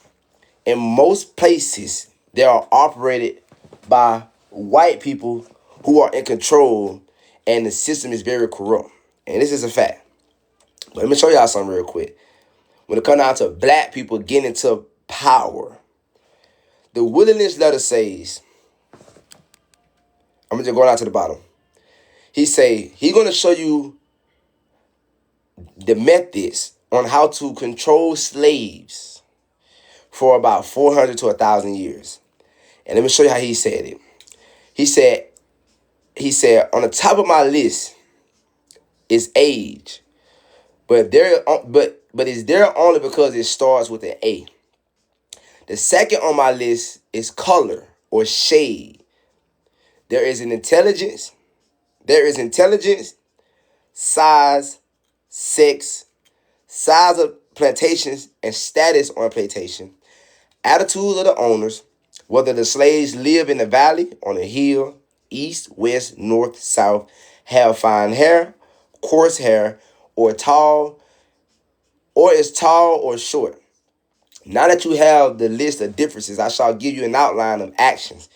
in most places, they are operated by white people who are in control, and the system is very corrupt. And this is a fact. But let me show y'all something real quick. When it comes down to black people getting into power, the Willie Lynch letter says, I'm just going out to the bottom. He say he gonna show you the methods on how to control slaves for about 400 to 1,000 years. And let me show you how he said it. He said, on the top of my list is age, but it's there only because it starts with an A. The second on my list is color or shade. There is intelligence, size, sex, size of plantations and status on plantation, attitudes of the owners, whether the slaves live in the valley, on a hill, east, west, north, south, have fine hair, coarse hair, or is tall or short. Now that you have the list of differences, I shall give you an outline of actions.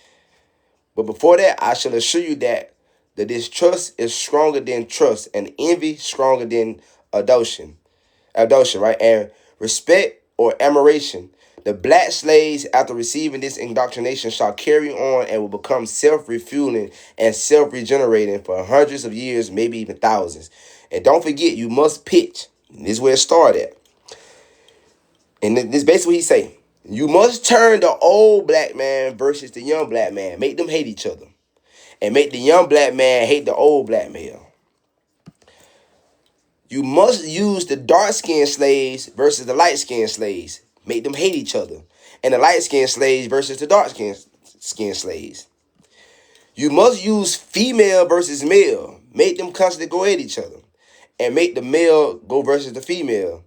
But before that, I shall assure you that the distrust is stronger than trust, and envy stronger than adulation, right? And respect or admiration. The black slaves, after receiving this indoctrination, shall carry on and will become self-refueling and self-regenerating for hundreds of years, maybe even thousands. And don't forget, you must pitch. This is where it started. And this is basically what he say. You must turn the old black man versus the young black man. Make them hate each other. And make the young black man hate the old black male. You must use the dark-skinned slaves versus the light-skinned slaves. Make them hate each other. And the light-skinned slaves versus the dark-skinned slaves. You must use female versus male. Make them constantly go at each other. And make the male go versus the female.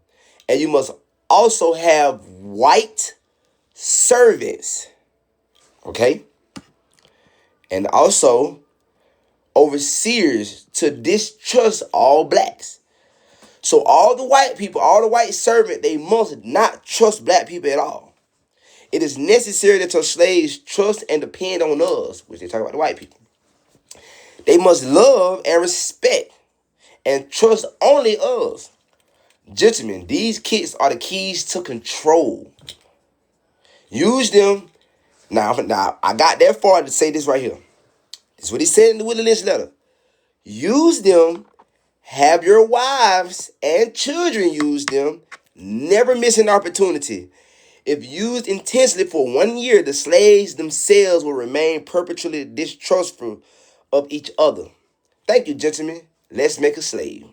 And you must also have white servants. Okay? And also overseers to distrust all blacks. So all the white people, all the white servants, they must not trust black people at all. It is necessary that your slaves trust and depend on us, which they talk about the white people. They must love and respect and trust only us. Gentlemen, these kids are the keys to control. Use them. Now, I got that far to say this right here. This is what he said in the Willie Lynch letter. Use them. Have your wives and children use them. Never miss an opportunity. If used intensely for 1 year, the slaves themselves will remain perpetually distrustful of each other. Thank you, gentlemen. Let's make a slave.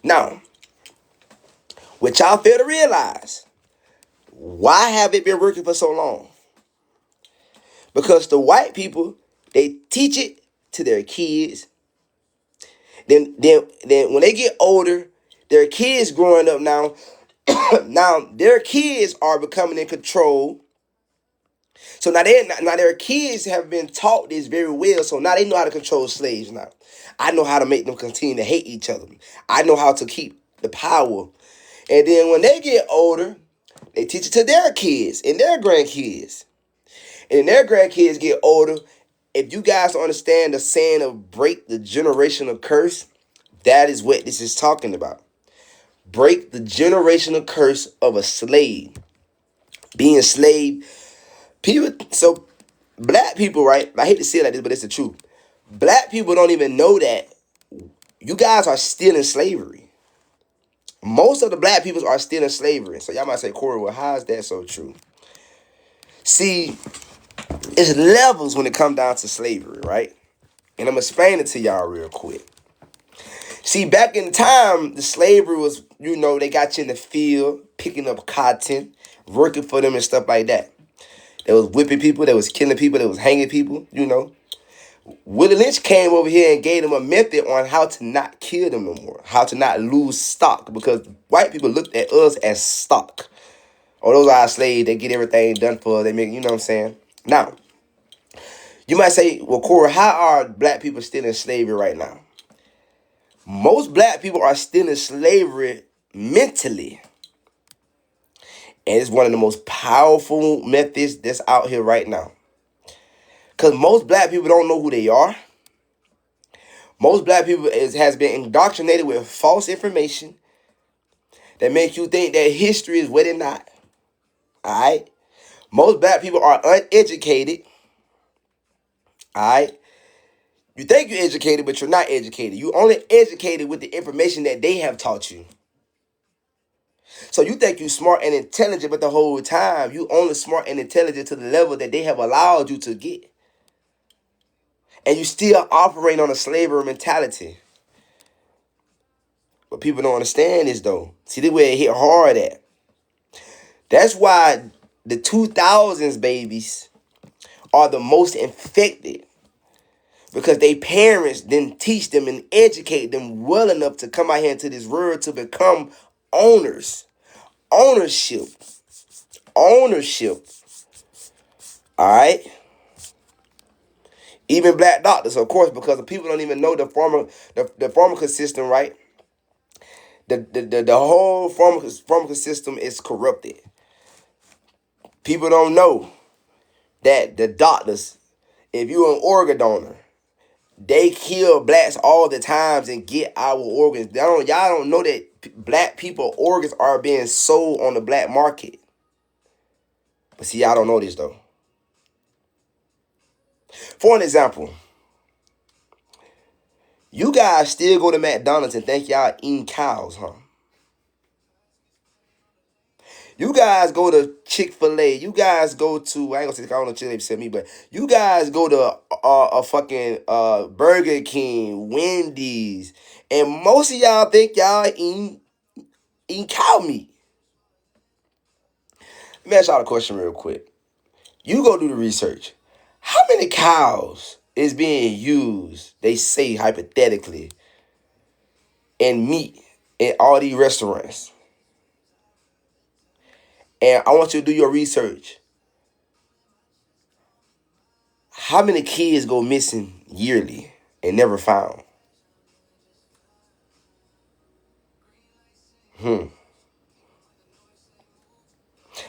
Now, what y'all fail to realize, why have it been working for so long? Because the white people, they teach it to their kids. Then when they get older, their kids growing up now, now their kids are becoming in control. So now their kids have been taught this very well. So now they know how to control slaves now. I know how to make them continue to hate each other. I know how to keep the power. And then when they get older, they teach it to their kids and their grandkids. And their grandkids get older. If you guys understand the saying of break the generational curse, that is what this is talking about. Break the generational curse of a slave. Being slave. So black people, right? I hate to say it like this, but it's the truth. Black people don't even know that you guys are still in slavery. Most of the black people are still in slavery. So y'all might say, Corey, well, how is that so true? See, it's levels when it comes down to slavery, right? And I'm going to explain it to y'all real quick. See, back in time, the slavery was, they got you in the field, picking up cotton, working for them and stuff like that. They was whipping people, they was killing people, they was hanging people, Willie Lynch came over here and gave them a method on how to not kill them no more, how to not lose stock, because white people looked at us as stock. Oh, those are our slaves, they get everything done for us, they make, you know what I'm saying? Now, you might say, well, Corey, how are black people still in slavery right now? Most black people are still in slavery mentally. And it's one of the most powerful methods that's out here right now. Because most black people don't know who they are. Most black people has been indoctrinated with false information that makes you think that history is what it's not. All right? Most black people are uneducated. All right? You think you're educated, but you're not educated. You're only educated with the information that they have taught you. So you think you're smart and intelligent, but the whole time you only smart and intelligent to the level that they have allowed you to get. And you still operate on a slavery mentality. But people don't understand this though. See, this where it hit hard at. That's why the 2000s babies are the most infected. Because their parents didn't teach them and educate them well enough to come out here into this world to become owners. Ownership. All right? Even black doctors, of course, because people don't even know the pharmaceutical system, right? The whole pharmaceutical system is corrupted. People don't know that the doctors, if you're an organ donor, they kill blacks all the times and get our organs. Y'all don't know that black people organs are being sold on the black market. But see, y'all don't know this though. For an example, you guys still go to McDonald's and think y'all eating cows, huh? You guys go to Chick-fil-A. You guys go to, I ain't gonna say, I don't know Chick-fil-A said me, but you guys go to a fucking Burger King, Wendy's, and most of y'all think y'all eating cow meat. Let me ask y'all a question real quick. You go do the research. How many cows is being used, they say hypothetically, in meat in all these restaurants? And I want you to do your research. How many kids go missing yearly and never found?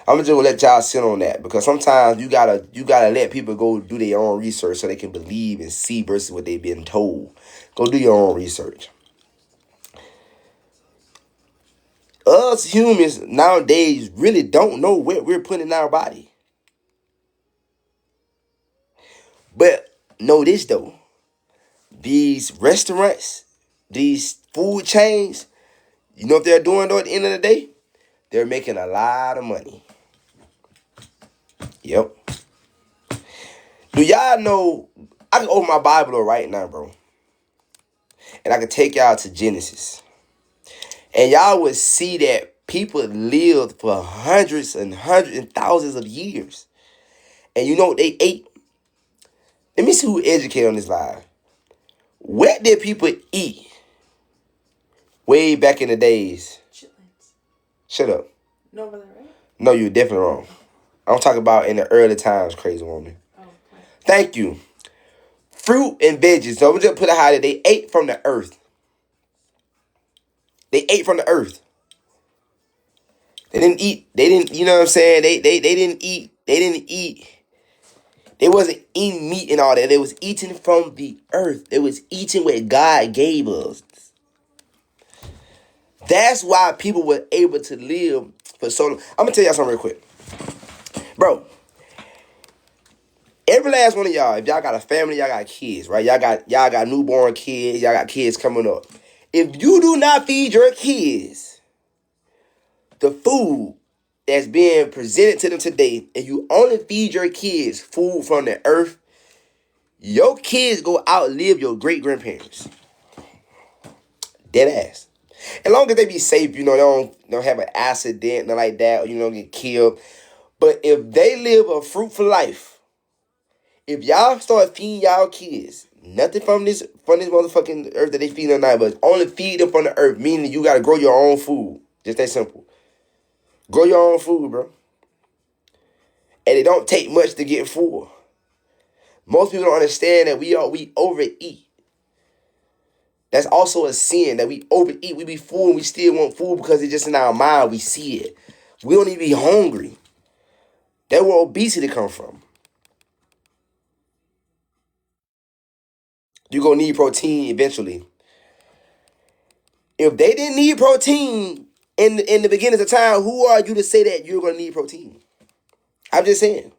I'm just gonna let y'all sit on that because sometimes you gotta let people go do their own research so they can believe and see versus what they've been told. Go do your own research. Us humans nowadays really don't know what we're putting in our body. But know this though. These restaurants, these food chains, you know what they're doing though at the end of the day? They're making a lot of money. Yep. Do y'all know, I can open my Bible right now, bro. And I can take y'all to Genesis. And y'all would see that people lived for hundreds and thousands of years. And you know what they ate? Let me see who educated on this live. What did people eat Way back in the days. Chitlins. Shut up. No, brother, right? No, you're definitely wrong. I'm talking about in the early times, crazy woman. Oh, right. Thank you. Fruit and veggies. So I'm just put it how they ate from the earth. They ate from the earth. They didn't eat. They didn't. You know what I'm saying? They didn't eat. They didn't eat. They wasn't eating meat and all that. They was eating from the earth. They was eating what God gave us. That's why people were able to live for so long. I'm gonna tell y'all something real quick, bro. Every last one of y'all, if y'all got a family, y'all got kids, right? Y'all got newborn kids, y'all got kids coming up. If you do not feed your kids the food that's being presented to them today, and you only feed your kids food from the earth, your kids go outlive your great grandparents. Dead ass. As long as they be safe, they don't have an accident, nothing like that, or don't get killed. But if they live a fruitful life, if y'all start feeding y'all kids nothing from this motherfucking earth that they feed on night, but only feed them from the earth, meaning you gotta grow your own food. Just that simple. Grow your own food, bro. And it don't take much to get full. Most people don't understand that we overeat. That's also a sin that we overeat. We be full and we still want food because it's just in our mind. We see it. We don't even be hungry. That's where obesity come from. You're going to need protein eventually. If they didn't need protein in the beginnings of time, who are you to say that you're going to need protein? I'm just saying.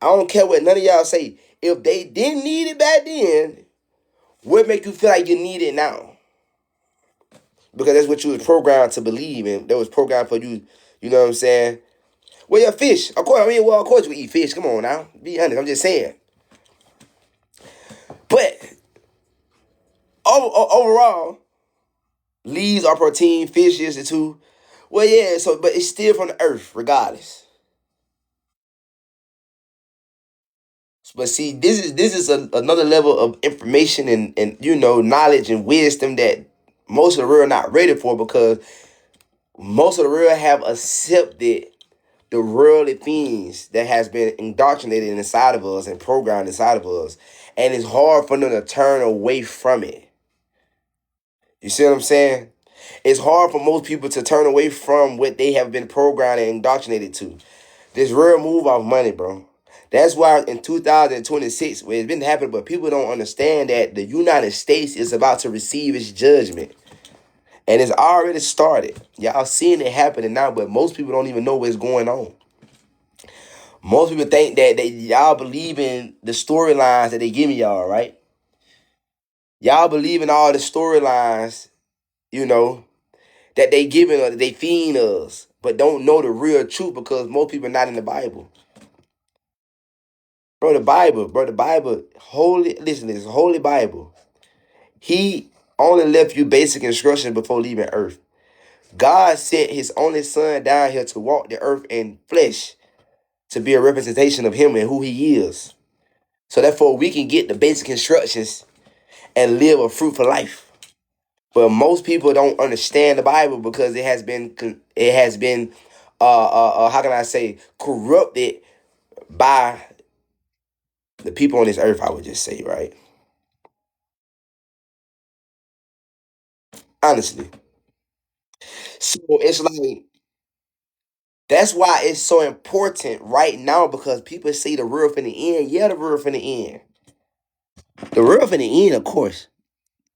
I don't care what none of y'all say. If they didn't need it back then, what make you feel like you need it now? Because that's what you was programmed to believe in. That was programmed for you, you know what I'm saying? Well, yeah, fish. Of course you eat fish. Come on now. Be honest. I'm just saying. But overall, leaves are protein, fish is it too. Well, yeah, but it's still from the earth, regardless. But see, this is another level of information and knowledge and wisdom that most of the world not ready for, because most of the world have accepted the worldly things that has been indoctrinated inside of us and programmed inside of us. And it's hard for them to turn away from it. You see what I'm saying? It's hard for most people to turn away from what they have been programmed and indoctrinated to. This real move off money, bro. That's why in 2026, where it's been happening, but people don't understand that the United States is about to receive its judgment. And it's already started. Y'all seeing it happening now, but most people don't even know what's going on. Most people think that y'all believe in the storylines that they give y'all, right? Y'all believe in all the storylines, that they giving us, that they feeding us, but don't know the real truth because most people are not in the Bible. The Bible, holy, listen to this, holy Bible. He only left you basic instructions before leaving earth. God sent his only son down here to walk the earth in flesh, to be a representation of him and who he is. So therefore we can get the basic instructions and live a fruitful life. But most people don't understand the Bible because it has been how can I say, corrupted by the people on this earth, I would just say, right? Honestly. So it's like, that's why it's so important right now, because people see the world in the end. Yeah, the world in the end. The world in the end, of course.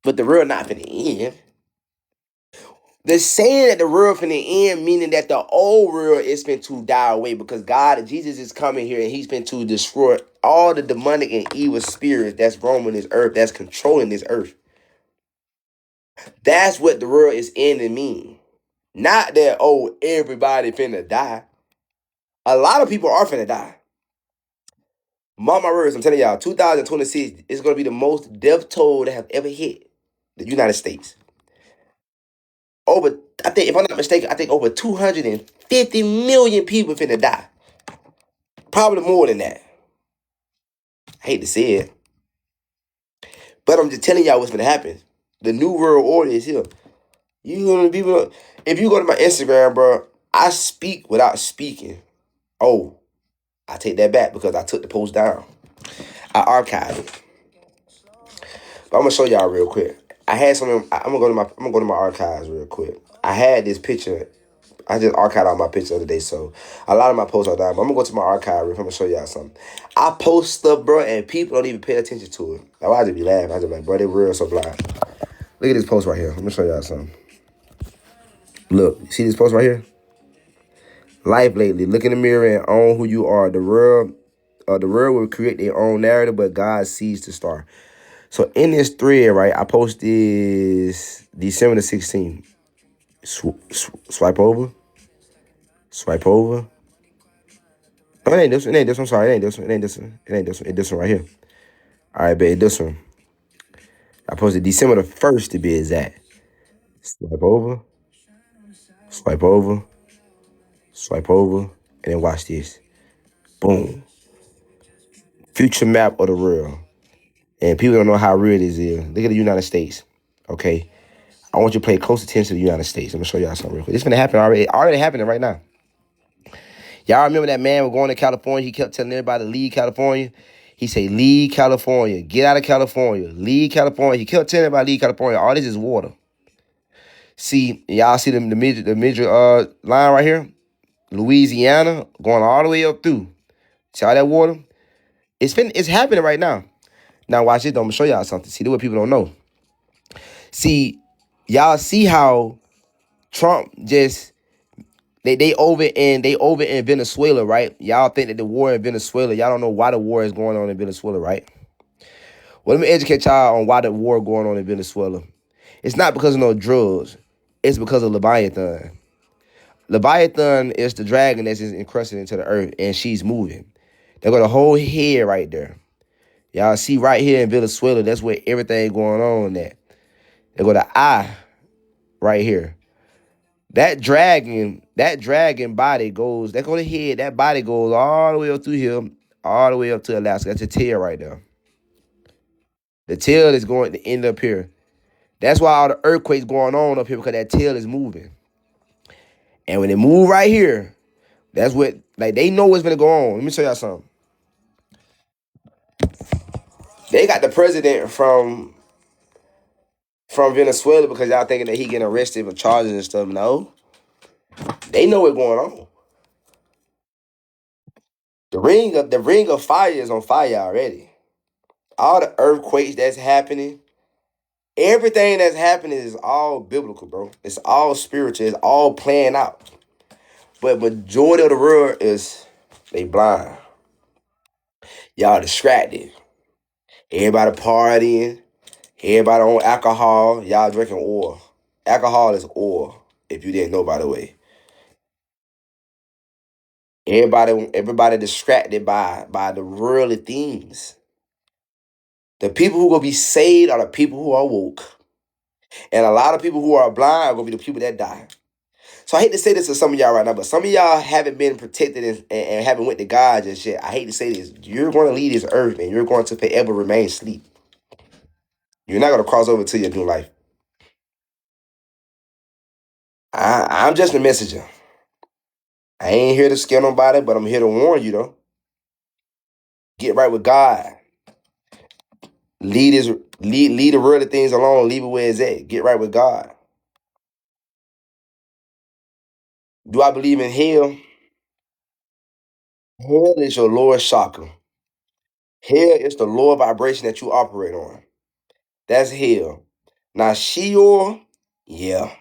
But the world not in the end. The saying that the world in the end, meaning that the old world is going to die away, because Jesus is coming here and he's been to destroy all the demonic and evil spirits that's roaming this earth, that's controlling this earth. That's what the world is ending mean. Not that, everybody finna die. A lot of people are finna die. Mark my words, I'm telling y'all, 2026 is going to be the most death toll that have ever hit the United States. I think, if I'm not mistaken, I think over 250 million people finna die. Probably more than that. I hate to say it. But I'm just telling y'all what's gonna happen. The new world order is here. You gonna people? If you go to my Instagram, bro, I speak without speaking. Oh, I take that back because I took the post down. I archived it. But I'm gonna show y'all real quick. I had something. I'm gonna go to my archives real quick. I had this picture. I just archived all my pictures the other day, so a lot of my posts are down. But I'm gonna go to my archive. I'm gonna show y'all something. I post stuff, bro, and people don't even pay attention to it. I just be laughing. I just be like, bro, they real so blind. Look at this post right here. I'm gonna show y'all something. Look, see this post right here? Life lately. Look in the mirror and own who you are. The world will create their own narrative, but God sees the star. So in this thread, right, I posted this December the 16th. Swipe over. Swipe over. Oh, it ain't this one. It ain't this one. I'm sorry. It ain't this one. It ain't this one. It ain't this one. It's this one right here. All right, bet this one. I posted December the 1st to be exact. Swipe over. Swipe over. Swipe over. And then watch this. Boom. Future map of the world. And people don't know how real this is. Look at the United States. Okay. I want you to pay close attention to the United States. I'm going to show y'all something real quick. This is going to happen already. Already happening right now. Y'all remember that man was going to California? He kept telling everybody to leave California. He said, leave California. Get out of California. Leave California. He kept telling everybody, leave California. All this is water. See, y'all see the major line right here? Louisiana going all the way up through. See all that water? It's happening right now. Now watch it. I'm going to show y'all something. See, the what people don't know. See, y'all see how Trump just they over in Venezuela, right? Y'all think that the war in Venezuela, y'all don't know why the war is going on in Venezuela, right? Well, let me educate y'all on why the war going on in Venezuela. It's not because of no drugs. It's because of Leviathan. Leviathan is the dragon that's encrusted into the earth, and she's moving. They got a whole head right there. Y'all see right here in Venezuela, that's where everything going on at. They got an eye right here. That dragon body goes, that go to head, that body goes all the way up through here, all the way up to Alaska. That's the tail right there. The tail is going to end up here. That's why all the earthquakes going on up here, because that tail is moving. And when they move right here, that's what, like, they know what's going to go on. Let me show y'all something. They got the president from Venezuela because y'all thinking that he getting arrested for charges and stuff. No. They know what's going on. The ring of fire is on fire already. All the earthquakes that's happening, everything that's happening is all biblical, bro. It's all spiritual. It's all playing out. But majority of the world is they blind. Y'all distracted. Everybody partying. Everybody on alcohol. Y'all drinking oil. Alcohol is oil, if you didn't know, by the way. Everybody distracted by the worldly things. The people who gonna be saved are the people who are woke. And a lot of people who are blind are gonna be the people that die. So I hate to say this to some of y'all right now, but some of y'all haven't been protected and haven't went to God and shit. I hate to say this. You're going to leave this earth and you're going to forever remain asleep. You're not going to cross over to your new life. I'm just a messenger. I ain't here to scare nobody, but I'm here to warn you, though. Get right with God. Leave the worldly things alone. Leave it where it's at. Get right with God. Do I believe in hell? Hell is your lower chakra. Hell is the lower vibration that you operate on. That's hell. Now Sheol, yeah.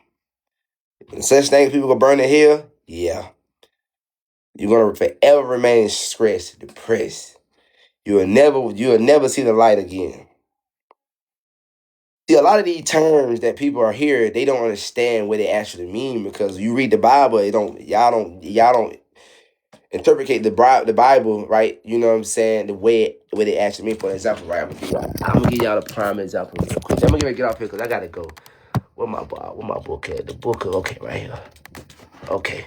Such things people gonna burn in hell, yeah. You're gonna forever remain stressed, depressed. You'll never see the light again. See, a lot of these terms that people are here, they don't understand what they actually mean because you read the Bible, y'all don't interpret the Bible, right? You know what I'm saying? The way it actually mean. For example, right? I'm gonna give y'all a prime example real quick. I'm gonna get off here because I gotta go. Where my book at? The book, okay, right here. Okay,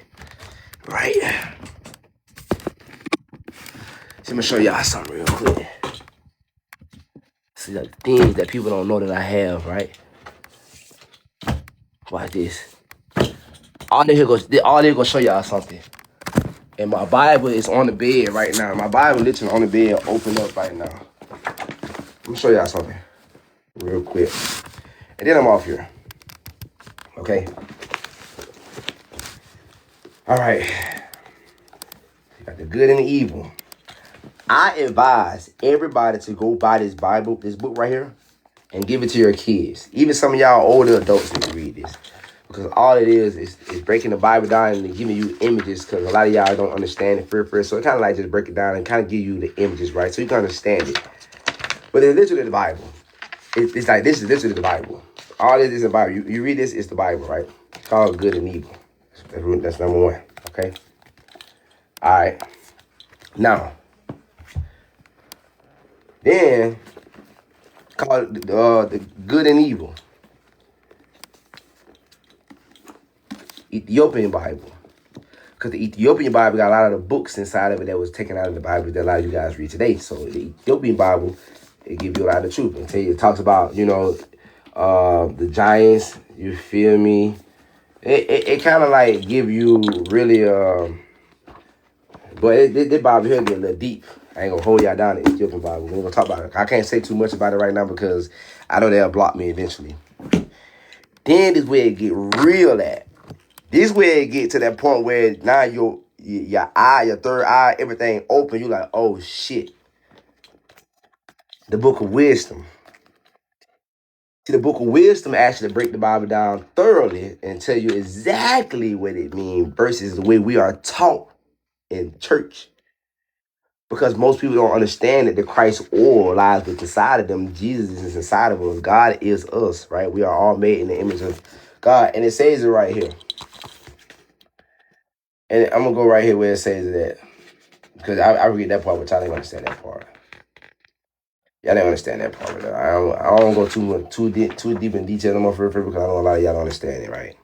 right. So I'm gonna show y'all something real quick. See, like things that people don't know that I have, right? Watch this. All they gonna show y'all something. And my Bible is on the bed right now. My Bible literally on the bed, open up right now. Let me show y'all something real quick. And then I'm off here. Okay? All right. You got the good and the evil. I advise everybody to go buy this Bible, this book right here, and give it to your kids. Even some of y'all older adults need to read this. Because all it is breaking the Bible down and giving you images, because a lot of y'all don't understand it first. So it kind of like just break it down and kind of give you the images, right? So you can understand it. But it's literally the Bible. It's like, this is literally the Bible. All this is the Bible. You read this, it's the Bible, right? It's called good and evil. That's number one, okay? All right. Now, then, call it the good and evil. Ethiopian Bible. Because the Ethiopian Bible got a lot of the books inside of it that was taken out of the Bible that a lot of you guys read today. So the Ethiopian Bible, it gives you a lot of truth. It talks about, the giants, you feel me? It kind of like give you really, but this Bible here get a little deep. I ain't gonna hold y'all down the Ethiopian Bible. We ain't gonna talk about it. I can't say too much about it right now because I know they'll block me eventually. Then this where it get real at. This where it get to that point where now your eye, your third eye, everything open. You like, oh shit. The book of wisdom. See, the book of wisdom actually break the Bible down thoroughly and tell you exactly what it means versus the way we are taught in church. Because most people don't understand that the Christ oil lies within inside of them. Jesus is inside of us. God is us, right? We are all made in the image of God. And it says it right here. And I'm going to go right here where it says that. Because I read that part, but y'all didn't understand that part. Y'all didn't understand that part. I don't go too deep in detail no more because I know a lot of y'all don't understand it, right?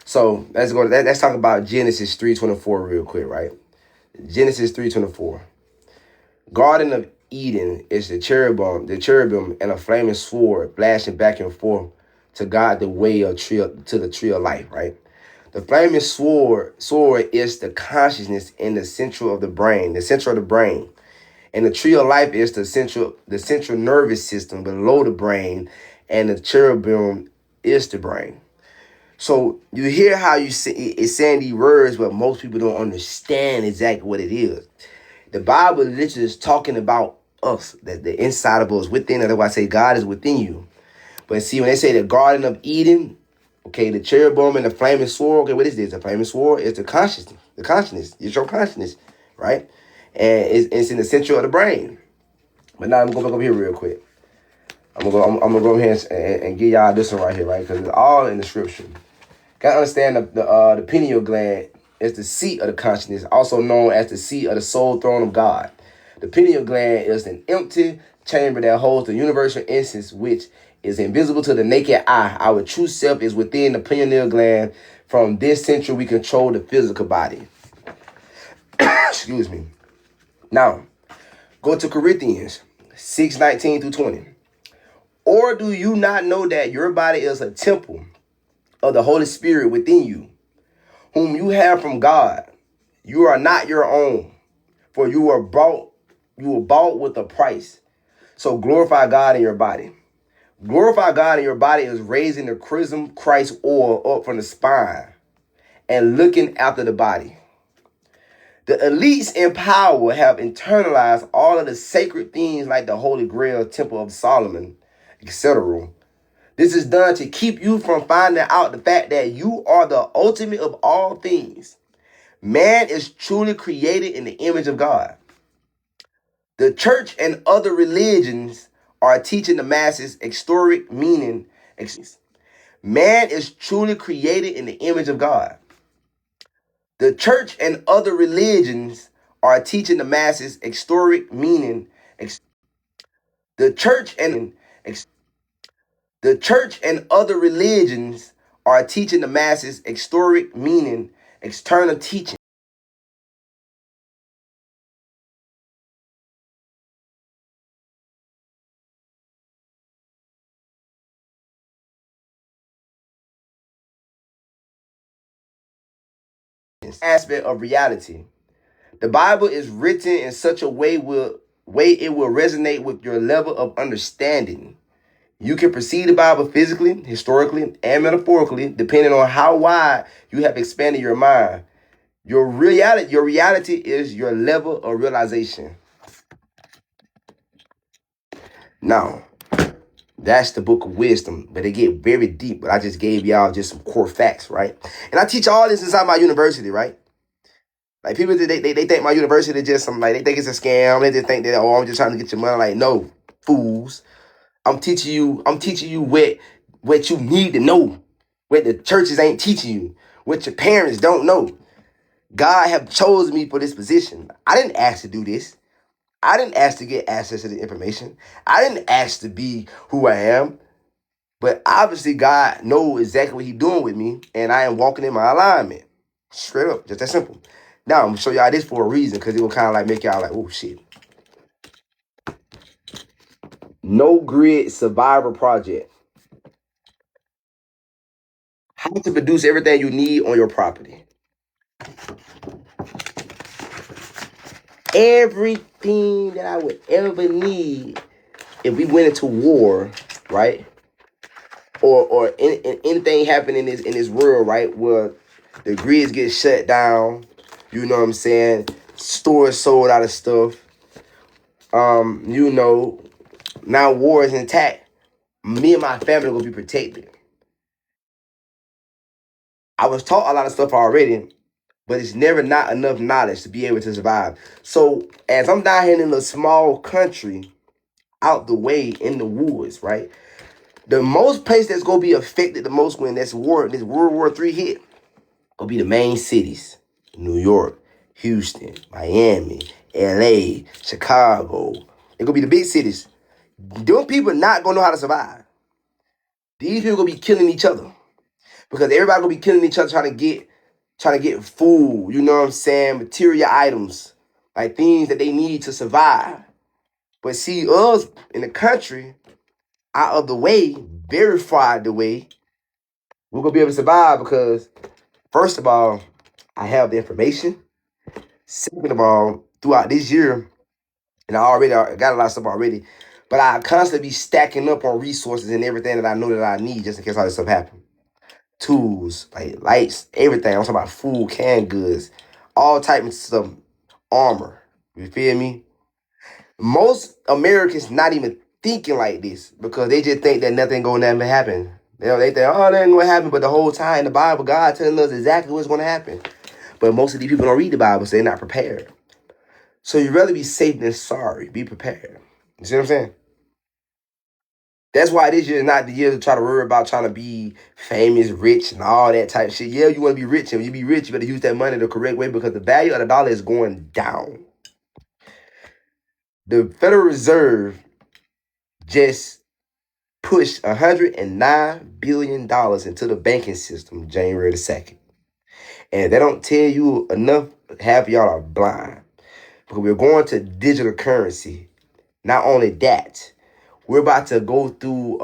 So let's talk about Genesis 3:24 real quick, right? Genesis 3:24. Garden of Eden is the cherubim and a flaming sword flashing back and forth to guide the way to the tree of life, right? The flaming sword is the consciousness in the center of the brain, And the tree of life is the central nervous system below the brain, and the cherubim is the brain. So you hear how it's saying these words, but most people don't understand exactly what it is. The Bible literally is talking about us, that the inside of us, within. Otherwise, I say God is within you. But see, when they say the Garden of Eden, okay, the cherubim and the flaming sword, okay, what is this? The flaming sword is the consciousness. The consciousness. It's your consciousness, right? And it's in the center of the brain. But now I'm going to go over here real quick. I'm gonna go over here and give y'all this one right here, right? Because it's all in the scripture. Gotta understand the pineal gland is the seat of the consciousness, also known as the seat of the soul throne of God. The pineal gland is an empty chamber that holds the universal essence, which is invisible to the naked eye. Our true self is within the pineal gland. From this center, we control the physical body. Excuse me. Now, go to Corinthians 6:19-20. Or do you not know that your body is a temple of the Holy Spirit within you, whom you have from God? You are not your own, for you were bought with a price. So glorify God in your body. Glorify God in your body is raising the chrism Christ oil up from the spine and looking after the body. The elites in power have internalized all of the sacred things like the Holy Grail, Temple of Solomon, etc. This is done to keep you from finding out the fact that you are the ultimate of all things. Man is truly created in the image of God. The church and other religions are teaching the masses historic meaning. Man is truly created in the image of God. The church and other religions are teaching the masses historic meaning. The church and other religions are teaching the masses historic meaning, external teaching. aspect of reality. The Bible is written in such a way it will resonate with your level of understanding. You can perceive the Bible physically, historically, and metaphorically, depending on how wide you have expanded your mind. Your reality is your level of realization. Now, that's the book of wisdom, but it get very deep. But I just gave y'all just some core facts, right? And I teach all this inside my university, right? Like people, they think my university is just some, like, they think it's a scam. They just think that, oh, I'm just trying to get your money. Like, no, fools. I'm teaching you what you need to know, what the churches ain't teaching you, what your parents don't know. God have chosen me for this position. I didn't ask to do this. I didn't ask to get access to the information. I didn't ask to be who I am. But obviously God knows exactly what he's doing with me, and I am walking in my alignment. Straight up, just that simple. Now I'm gonna show y'all this for a reason, because it will kind of like make y'all like, oh shit. No Grid Survivor Project. How to produce everything you need on your property. Everything that I would ever need if we went into war, right? Or anything happening in this world, right? Where the grids get shut down, you know what I'm saying? Stores sold out of stuff. Now war is intact. Me and my family will be protected. I was taught a lot of stuff already, but it's never not enough knowledge to be able to survive. So as I'm down here in a small country, out the way in the woods, right? The most place that's gonna be affected the most when this World War III hit, gonna be the main cities: New York, Houston, Miami, LA, Chicago. They're gonna be the big cities. Them people not gonna know how to survive. These people gonna be killing each other, because everybody gonna be killing each other trying to get food, you know what I'm saying, material items, like things that they need to survive. But see, us in the country, out of the way, very far out of the way, we're gonna be able to survive because, first of all, I have the information. Second of all, throughout this year, and I got a lot of stuff already, but I constantly be stacking up on resources and everything that I know that I need just in case all this stuff happen. Tools, like lights, everything. I'm talking about food, canned goods, all types of stuff, armor. You feel me? Most Americans not even thinking like this because they just think that nothing gonna never happen. They think, oh, that ain't gonna happen. But the whole time in the Bible, God telling us exactly what's gonna happen. But most of these people don't read the Bible, so they're not prepared. So you'd rather be safe than sorry. Be prepared. You see what I'm saying? That's why this year is not the year to try to worry about trying to be famous, rich, and all that type of shit. Yeah, you want to be rich, and when you be rich, you better use that money the correct way because the value of the dollar is going down. The Federal Reserve just pushed $109 billion into the banking system January the 2nd. And they don't tell you enough, half of y'all are blind. Because we're going to digital currency. Not only that, we're about to go through,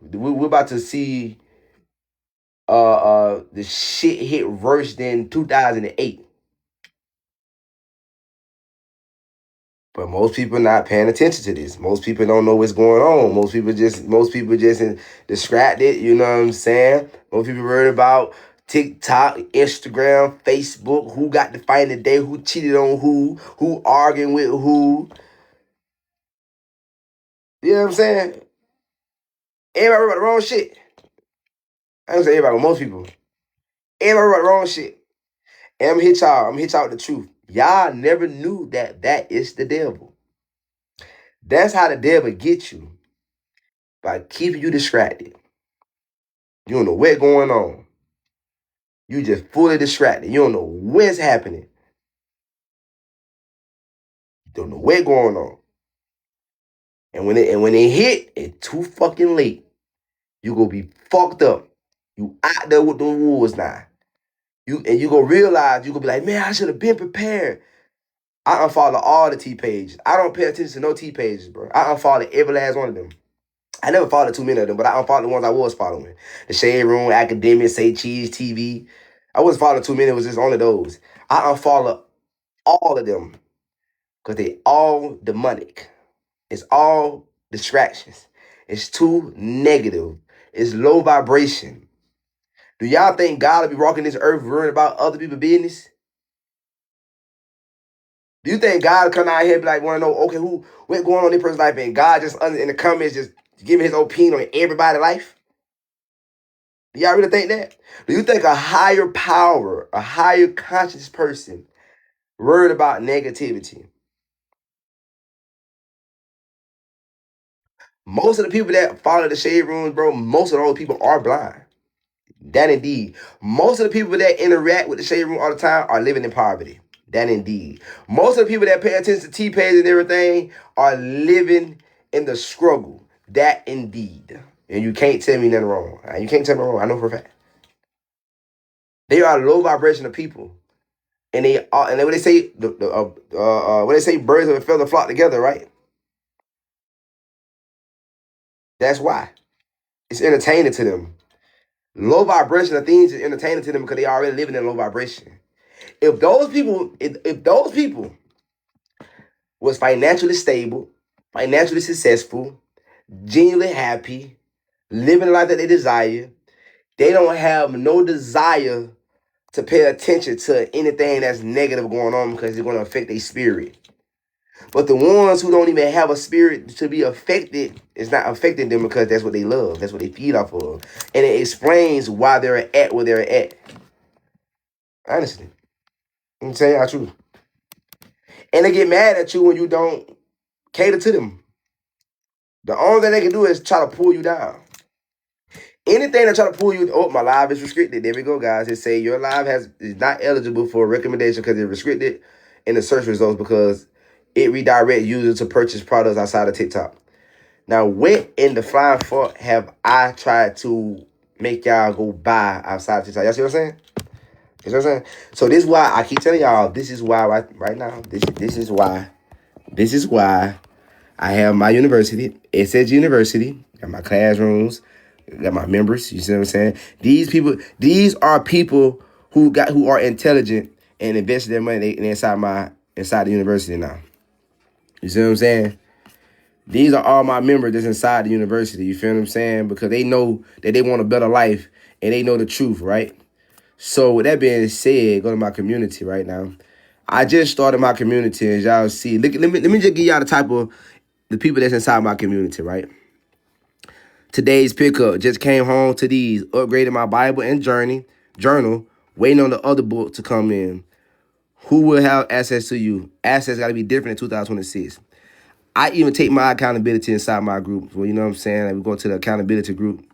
we're about to see the shit hit worse than 2008. But most people not paying attention to this. Most people don't know what's going on. Most people just distracted, you know what I'm saying? Most people worried about TikTok, Instagram, Facebook, who got the fight today, who cheated on who arguing with who. You know what I'm saying? Everybody worried about the wrong shit. I don't say everybody, but most people. Everybody worried about the wrong shit. And I'm hit y'all with the truth. Y'all never knew that is the devil. That's how the devil gets you. By keeping you distracted. You don't know what's going on. You just fully distracted. You don't know what's happening. You don't know what's going on. And when it hit, it's too fucking late. You gonna be fucked up. You out there with the wolves now. You gonna realize, you gonna be like, man, I should have been prepared. I unfollow all the T pages. I don't pay attention to no T pages, bro. I unfollow every last one of them. I never followed too many of them, but I unfollowed the ones I was following. The Shade Room, Academic, Say Cheese, TV. I wasn't following too many. It was just only those. I unfollowed all of them because they all demonic. It's all distractions. It's too negative. It's low vibration. Do y'all think God will be walking this earth worrying about other people's business? Do you think God will come out here and be like, want to know, okay, what's going on in this person's life? And God just in the comments just giving his opinion on everybody's life? Do y'all really think that? Do you think a higher power, a higher conscious person worried about negativity? Most of the people that follow the shade rooms, bro, most of those people are blind. That indeed. Most of the people that interact with the shade room all the time are living in poverty. That indeed. Most of the people that pay attention to T-Page and everything are living in the struggle. That indeed. And you can't tell me nothing wrong. You can't tell me wrong. I know for a fact. They are low vibration of people. And they are, and when they say when they say birds of a feather flock together, right? That's why. It's entertaining to them. Low vibration of things is entertaining to them because they already living in low vibration. If those people was financially stable, financially successful, genuinely happy, living the life that they desire, they don't have no desire to pay attention to anything that's negative going on because it's going to affect their spirit. But the ones who don't even have a spirit to be affected, it's not affecting them because that's what they love. That's what they feed off of. And it explains why they're at where they're at. Honestly. I'm saying y'all truth. And they get mad at you when you don't cater to them. The only thing they can do is try to pull you down. Anything that try to pull you, oh, my live is restricted. There we go, guys. It say your live is not eligible for a recommendation because it's restricted in the search results because it redirects users to purchase products outside of TikTok. Now, when in the flying fuck have I tried to make y'all go buy outside of TikTok? Y'all see what I'm saying? You know what I'm saying? So this is why I keep telling y'all, this is why right now, this is why I have my university, SSG University, got my classrooms, got my members, you see what I'm saying? These are people who are intelligent and invested their money inside the university now. You see what I'm saying? These are all my members that's inside the university, you feel what I'm saying? Because they know that they want a better life and they know the truth, right? So with that being said, go to my community right now. I just started my community, as y'all see. Let me just give y'all the type of the people that's inside my community, right? Today's pickup just came home to these, upgraded my Bible and journal, waiting on the other book to come in. Who will have access to you? Access got to be different in 2026. I even take my accountability inside my group. Well, you know what I'm saying? Like we go to the accountability group.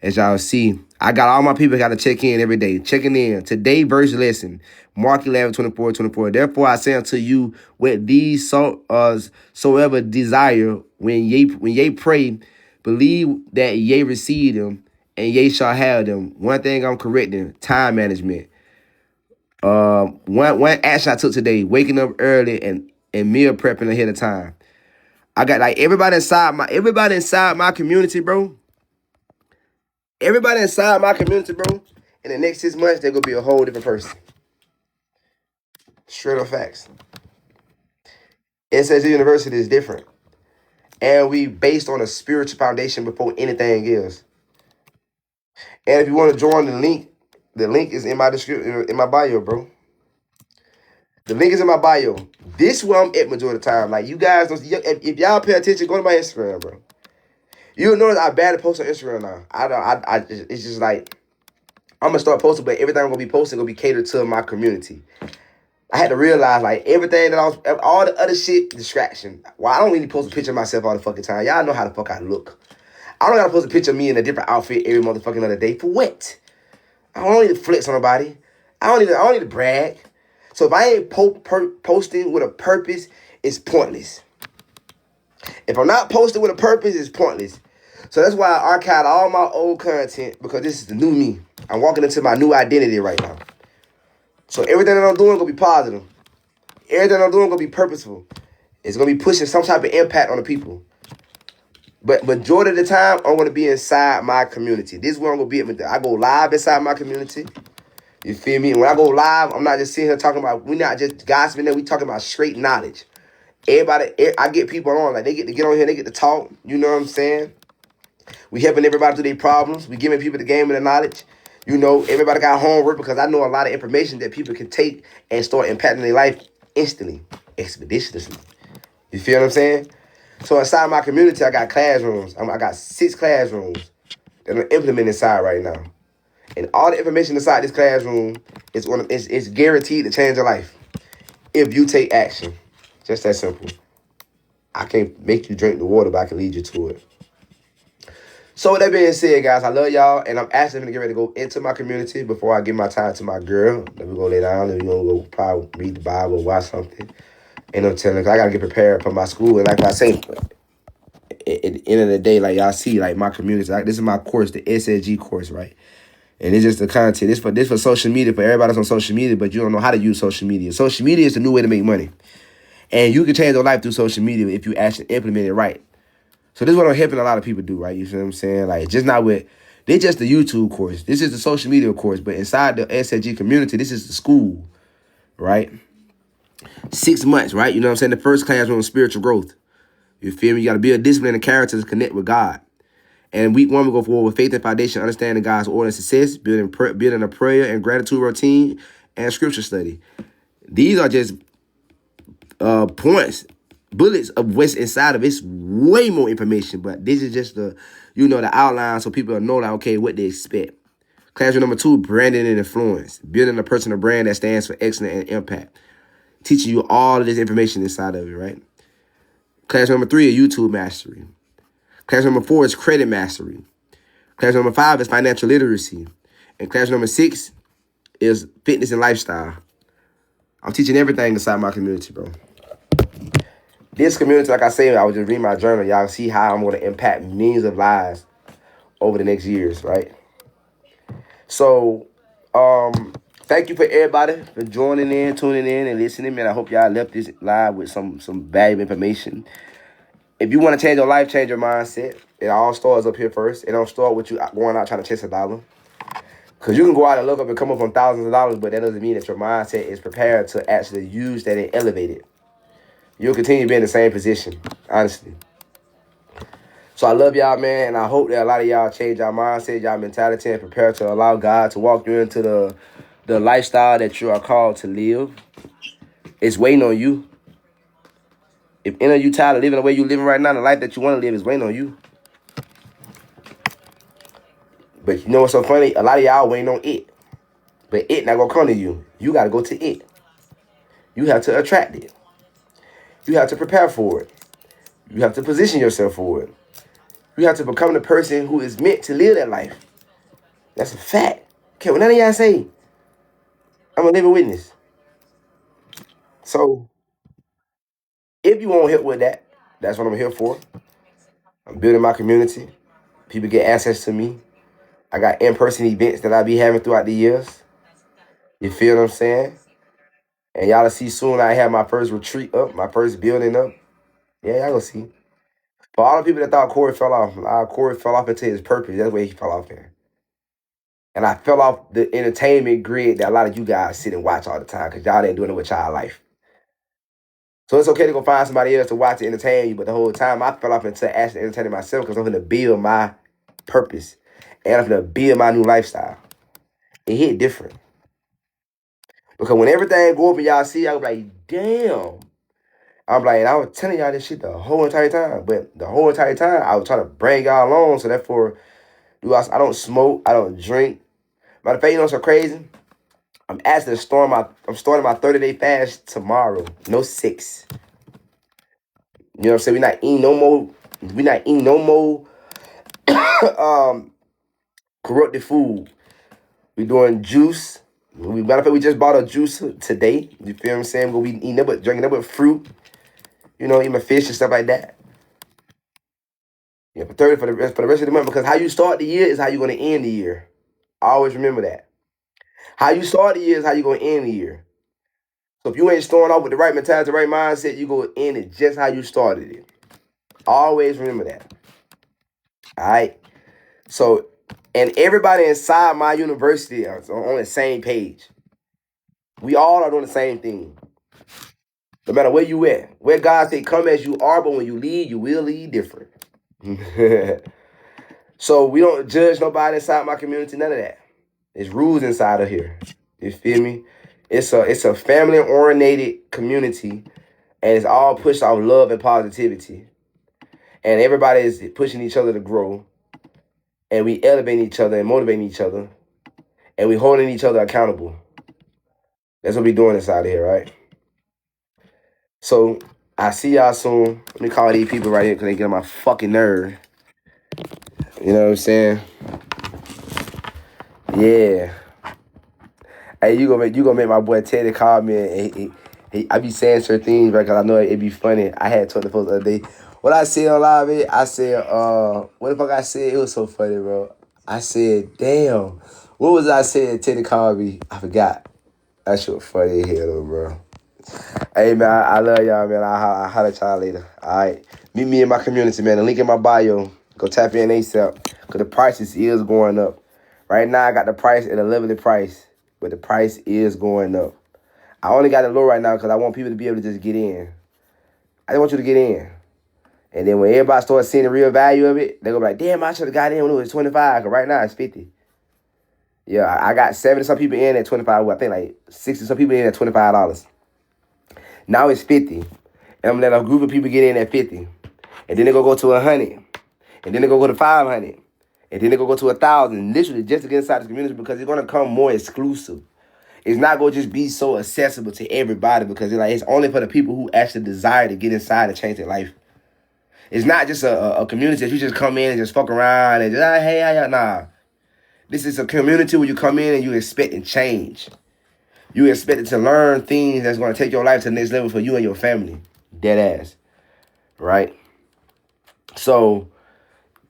As y'all see, I got all my people got to check in every day. Checking in. Today, verse lesson. Mark 11:24. Therefore, I say unto you, with these soever desire, when ye pray, believe that ye receive them, and ye shall have them. One thing I'm correcting, time management. One action I took today, waking up early and meal prepping ahead of time. I got like everybody inside my community, bro. Everybody inside my community, bro, in the next 6 months, they're going to be a whole different person. Straight up facts. SSG University is different. And we based on a spiritual foundation before anything else. And if you want to join the link is in my description, in my bio, bro. The link is in my bio. This is where I'm at majority of the time. Like, you guys, if y'all pay attention, go to my Instagram, bro. You'll notice I barely post on Instagram now. It's just like, I'm going to start posting, but everything I'm going to be posting going to be catered to my community. I had to realize, like, everything that all the other shit, distraction. Well, I don't really post a picture of myself all the fucking time. Y'all know how the fuck I look. I don't gotta post a picture of me in a different outfit every motherfucking other day. For what? I don't need to flex on nobody. I don't need to brag. So if I ain't posting with a purpose, it's pointless. If I'm not posting with a purpose, it's pointless. So that's why I archived all my old content, because this is the new me. I'm walking into my new identity right now. So everything that I'm doing gonna be positive. Everything I'm doing gonna be purposeful. It's gonna be pushing some type of impact on the people. But majority of the time, I'm gonna be inside my community. This is where I'm gonna be at. I go live inside my community. You feel me? When I go live, I'm not just sitting here talking about, we're not just gossiping there, we talking about straight knowledge. I get people on, like they get to get on here, they get to talk, you know what I'm saying? We helping everybody through their problems. We giving people the game and the knowledge. You know, everybody got homework because I know a lot of information that people can take and start impacting their life instantly, expeditiously. You feel what I'm saying? So inside my community, I got classrooms. I got 6 classrooms that I'm implementing inside right now. And all the information inside this classroom is guaranteed to change your life if you take action. Just that simple. I can't make you drink the water, but I can lead you to it. So with that being said, guys, I love y'all, and I'm actually going to get ready to go into my community before I give my time to my girl. Then we're going to lay down, and we're going to go probably read the Bible, watch something. And I'm telling you, I got to get prepared for my school. And like I say, at the end of the day, like y'all see, like my community, like this is my course, the SSG course, right? And it's just the content. This for social media, for everybody that's on social media, but you don't know how to use social media. Social media is the new way to make money. And you can change your life through social media if you actually implement it right. So this is what I'm helping a lot of people do, right? You see what I'm saying? Like, just not with, they just the YouTube course. This is the social media course. But inside the SSG community, this is the school, right? 6 months, right? You know what I'm saying? The first classroom is spiritual growth. You feel me? You got to build discipline and character to connect with God. And week 1, we go forward with faith and foundation, understanding God's order and success, building a prayer and gratitude routine, and scripture study. These are just points, bullets of what's inside of it. It's way more information, but this is just the outline so people know, like, okay, what they expect. Classroom number 2, branding and influence, building a personal brand that stands for excellence and impact. Teaching you all of this information inside of it, right? Classroom number 3 is YouTube mastery. Classroom number 4 is credit mastery. Classroom number 5 is financial literacy. And classroom number 6 is fitness and lifestyle. I'm teaching everything inside my community, bro. This community, like I say, I was just reading my journal. Y'all see how I'm going to impact millions of lives over the next years, right? So, thank you for everybody for joining in, tuning in, and listening, man. I hope y'all left this live with some valuable information. If you want to change your life, change your mindset, it all starts up here first. It don't start with you going out trying to chase $1. Because you can go out and look up and come up from thousands of dollars, but that doesn't mean that your mindset is prepared to actually use that and elevate it. You'll continue to be in the same position, honestly. So I love y'all, man, and I hope that a lot of y'all change y'all mindset, y'all mentality, and prepare to allow God to walk you into the lifestyle that you are called to live. It's waiting on you. If any of you tired of living the way you're living right now, the life that you want to live is waiting on you. But you know what's so funny? A lot of y'all waiting on it. But it not going to come to you. You got to go to it. You have to attract it. You have to prepare for it. You have to position yourself for it. You have to become the person who is meant to live that life. That's a fact. Okay, well, none of y'all say, I'm a living witness. So, if you want help with that, that's what I'm here for. I'm building my community. People get access to me. I got in-person events that I be having throughout the years. You feel what I'm saying? And y'all will see soon I have my first retreat up, my first building up. Yeah, y'all gonna see. For all the people that thought Corey fell off, Corey fell off into his purpose. That's where he fell off in. And I fell off the entertainment grid that a lot of you guys sit and watch all the time because y'all ain't doing it with y'all life. So it's okay to go find somebody else to watch and entertain you, but the whole time I fell off into actually entertaining myself because I'm going to build my purpose and I'm going to build my new lifestyle. It hit different. Because when everything go up and y'all see, I was like, damn. I'm like, and I was telling y'all this shit the whole entire time. But the whole entire time, I was trying to bring y'all along. So therefore, I don't smoke. I don't drink. Matter of fact, you know what's so crazy? I'm starting my 30-day fast tomorrow. No 6. You know what I'm saying? We're not eating no more corrupted food. We're doing juice. Matter of fact, we just bought a juice today. You feel what I'm saying? We're eating nothing but drinking nothing but fruit. You know, eating fish and stuff like that. Yeah, for the rest of the month. Because how you start the year is how you're going to end the year. Always remember that. How you start the year is how you're going to end the year. So if you ain't starting off with the right mentality, the right mindset, you're going to end it just how you started it. Always remember that. All right? So And everybody inside my university is on the same page. We all are doing the same thing. No matter where you at. Where God say come as you are, but when you lead, you will lead different. So we don't judge nobody inside my community, none of that. There's rules inside of here. You feel me? It's a family-oriented community, and it's all pushed off love and positivity. And everybody is pushing each other to grow. And we elevating each other and motivating each other. And we holding each other accountable. That's what we doing inside of here, right? So I see y'all soon. Let me call these people right here because they get on my fucking nerve. You know what I'm saying? Yeah. Hey, you gonna make my boy Teddy call me and I be saying certain things, right? Cause I know it be funny. I had told the folks the other day. What I said on live, I said, what the fuck I said? It was so funny, bro. I said, damn. What was I saying? Teddy called me. I forgot. That shit was funny as hell, though, bro. Hey, man, I love y'all, man. I'll holler at y'all later. All right. Meet me in my community, man. The link in my bio. Go tap in ASAP. Because the prices is going up. Right now, I got the price at a limited price. But the price is going up. I only got it low right now because I want people to be able to just get in. I just want you to get in. And then when everybody starts seeing the real value of it, they're going to be like, damn, I should have got in when it was 25. Because right now, it's 50. Yeah, I got 70-some people in at 25. Well, I think like 60-some people in at $25. Now it's 50. And I'm going to let a group of people get in at 50. And then they're going to go to 100. And then they're going to go to 500. And then they're going to go to 1,000. Literally just to get inside the community because it's going to come more exclusive. It's not going to just be so accessible to everybody because it's only for the people who actually desire to get inside and change their life. It's not just a community that you just come in and just fuck around and just, hey, how y'all? Nah. This is a community where you come in and you expect and change. You expect to learn things that's going to take your life to the next level for you and your family. Dead ass. Right? So,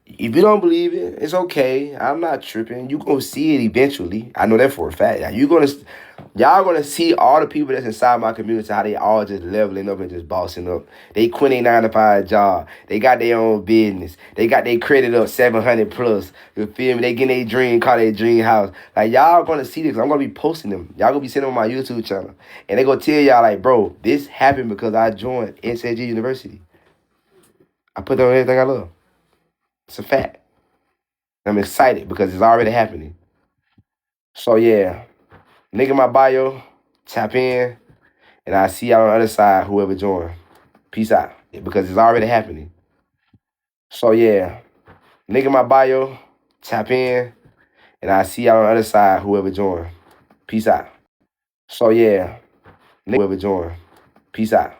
if you don't believe it, it's okay. I'm not tripping. You gonna see it eventually. I know that for a fact. Y'all gonna see all the people that's inside my community, how they all just leveling up and just bossing up. They quit a 9-to-5 job. They got their own business. They got their credit up 700 plus. You feel me? They getting their dream car, their dream house. Like y'all gonna see this. I'm gonna be posting them. Y'all gonna be sitting on my YouTube channel, and they gonna tell y'all like, bro, this happened because I joined SSG University. I put on everything I love. It's a fact. I'm excited because it's already happening. So yeah, link in my bio, tap in, and I'll see y'all on the other side, whoever joined. Peace out. Because it's already happening. So yeah, link in my bio, tap in, and I'll see y'all on the other side, whoever joined. Peace out. So yeah, whoever joined. Peace out.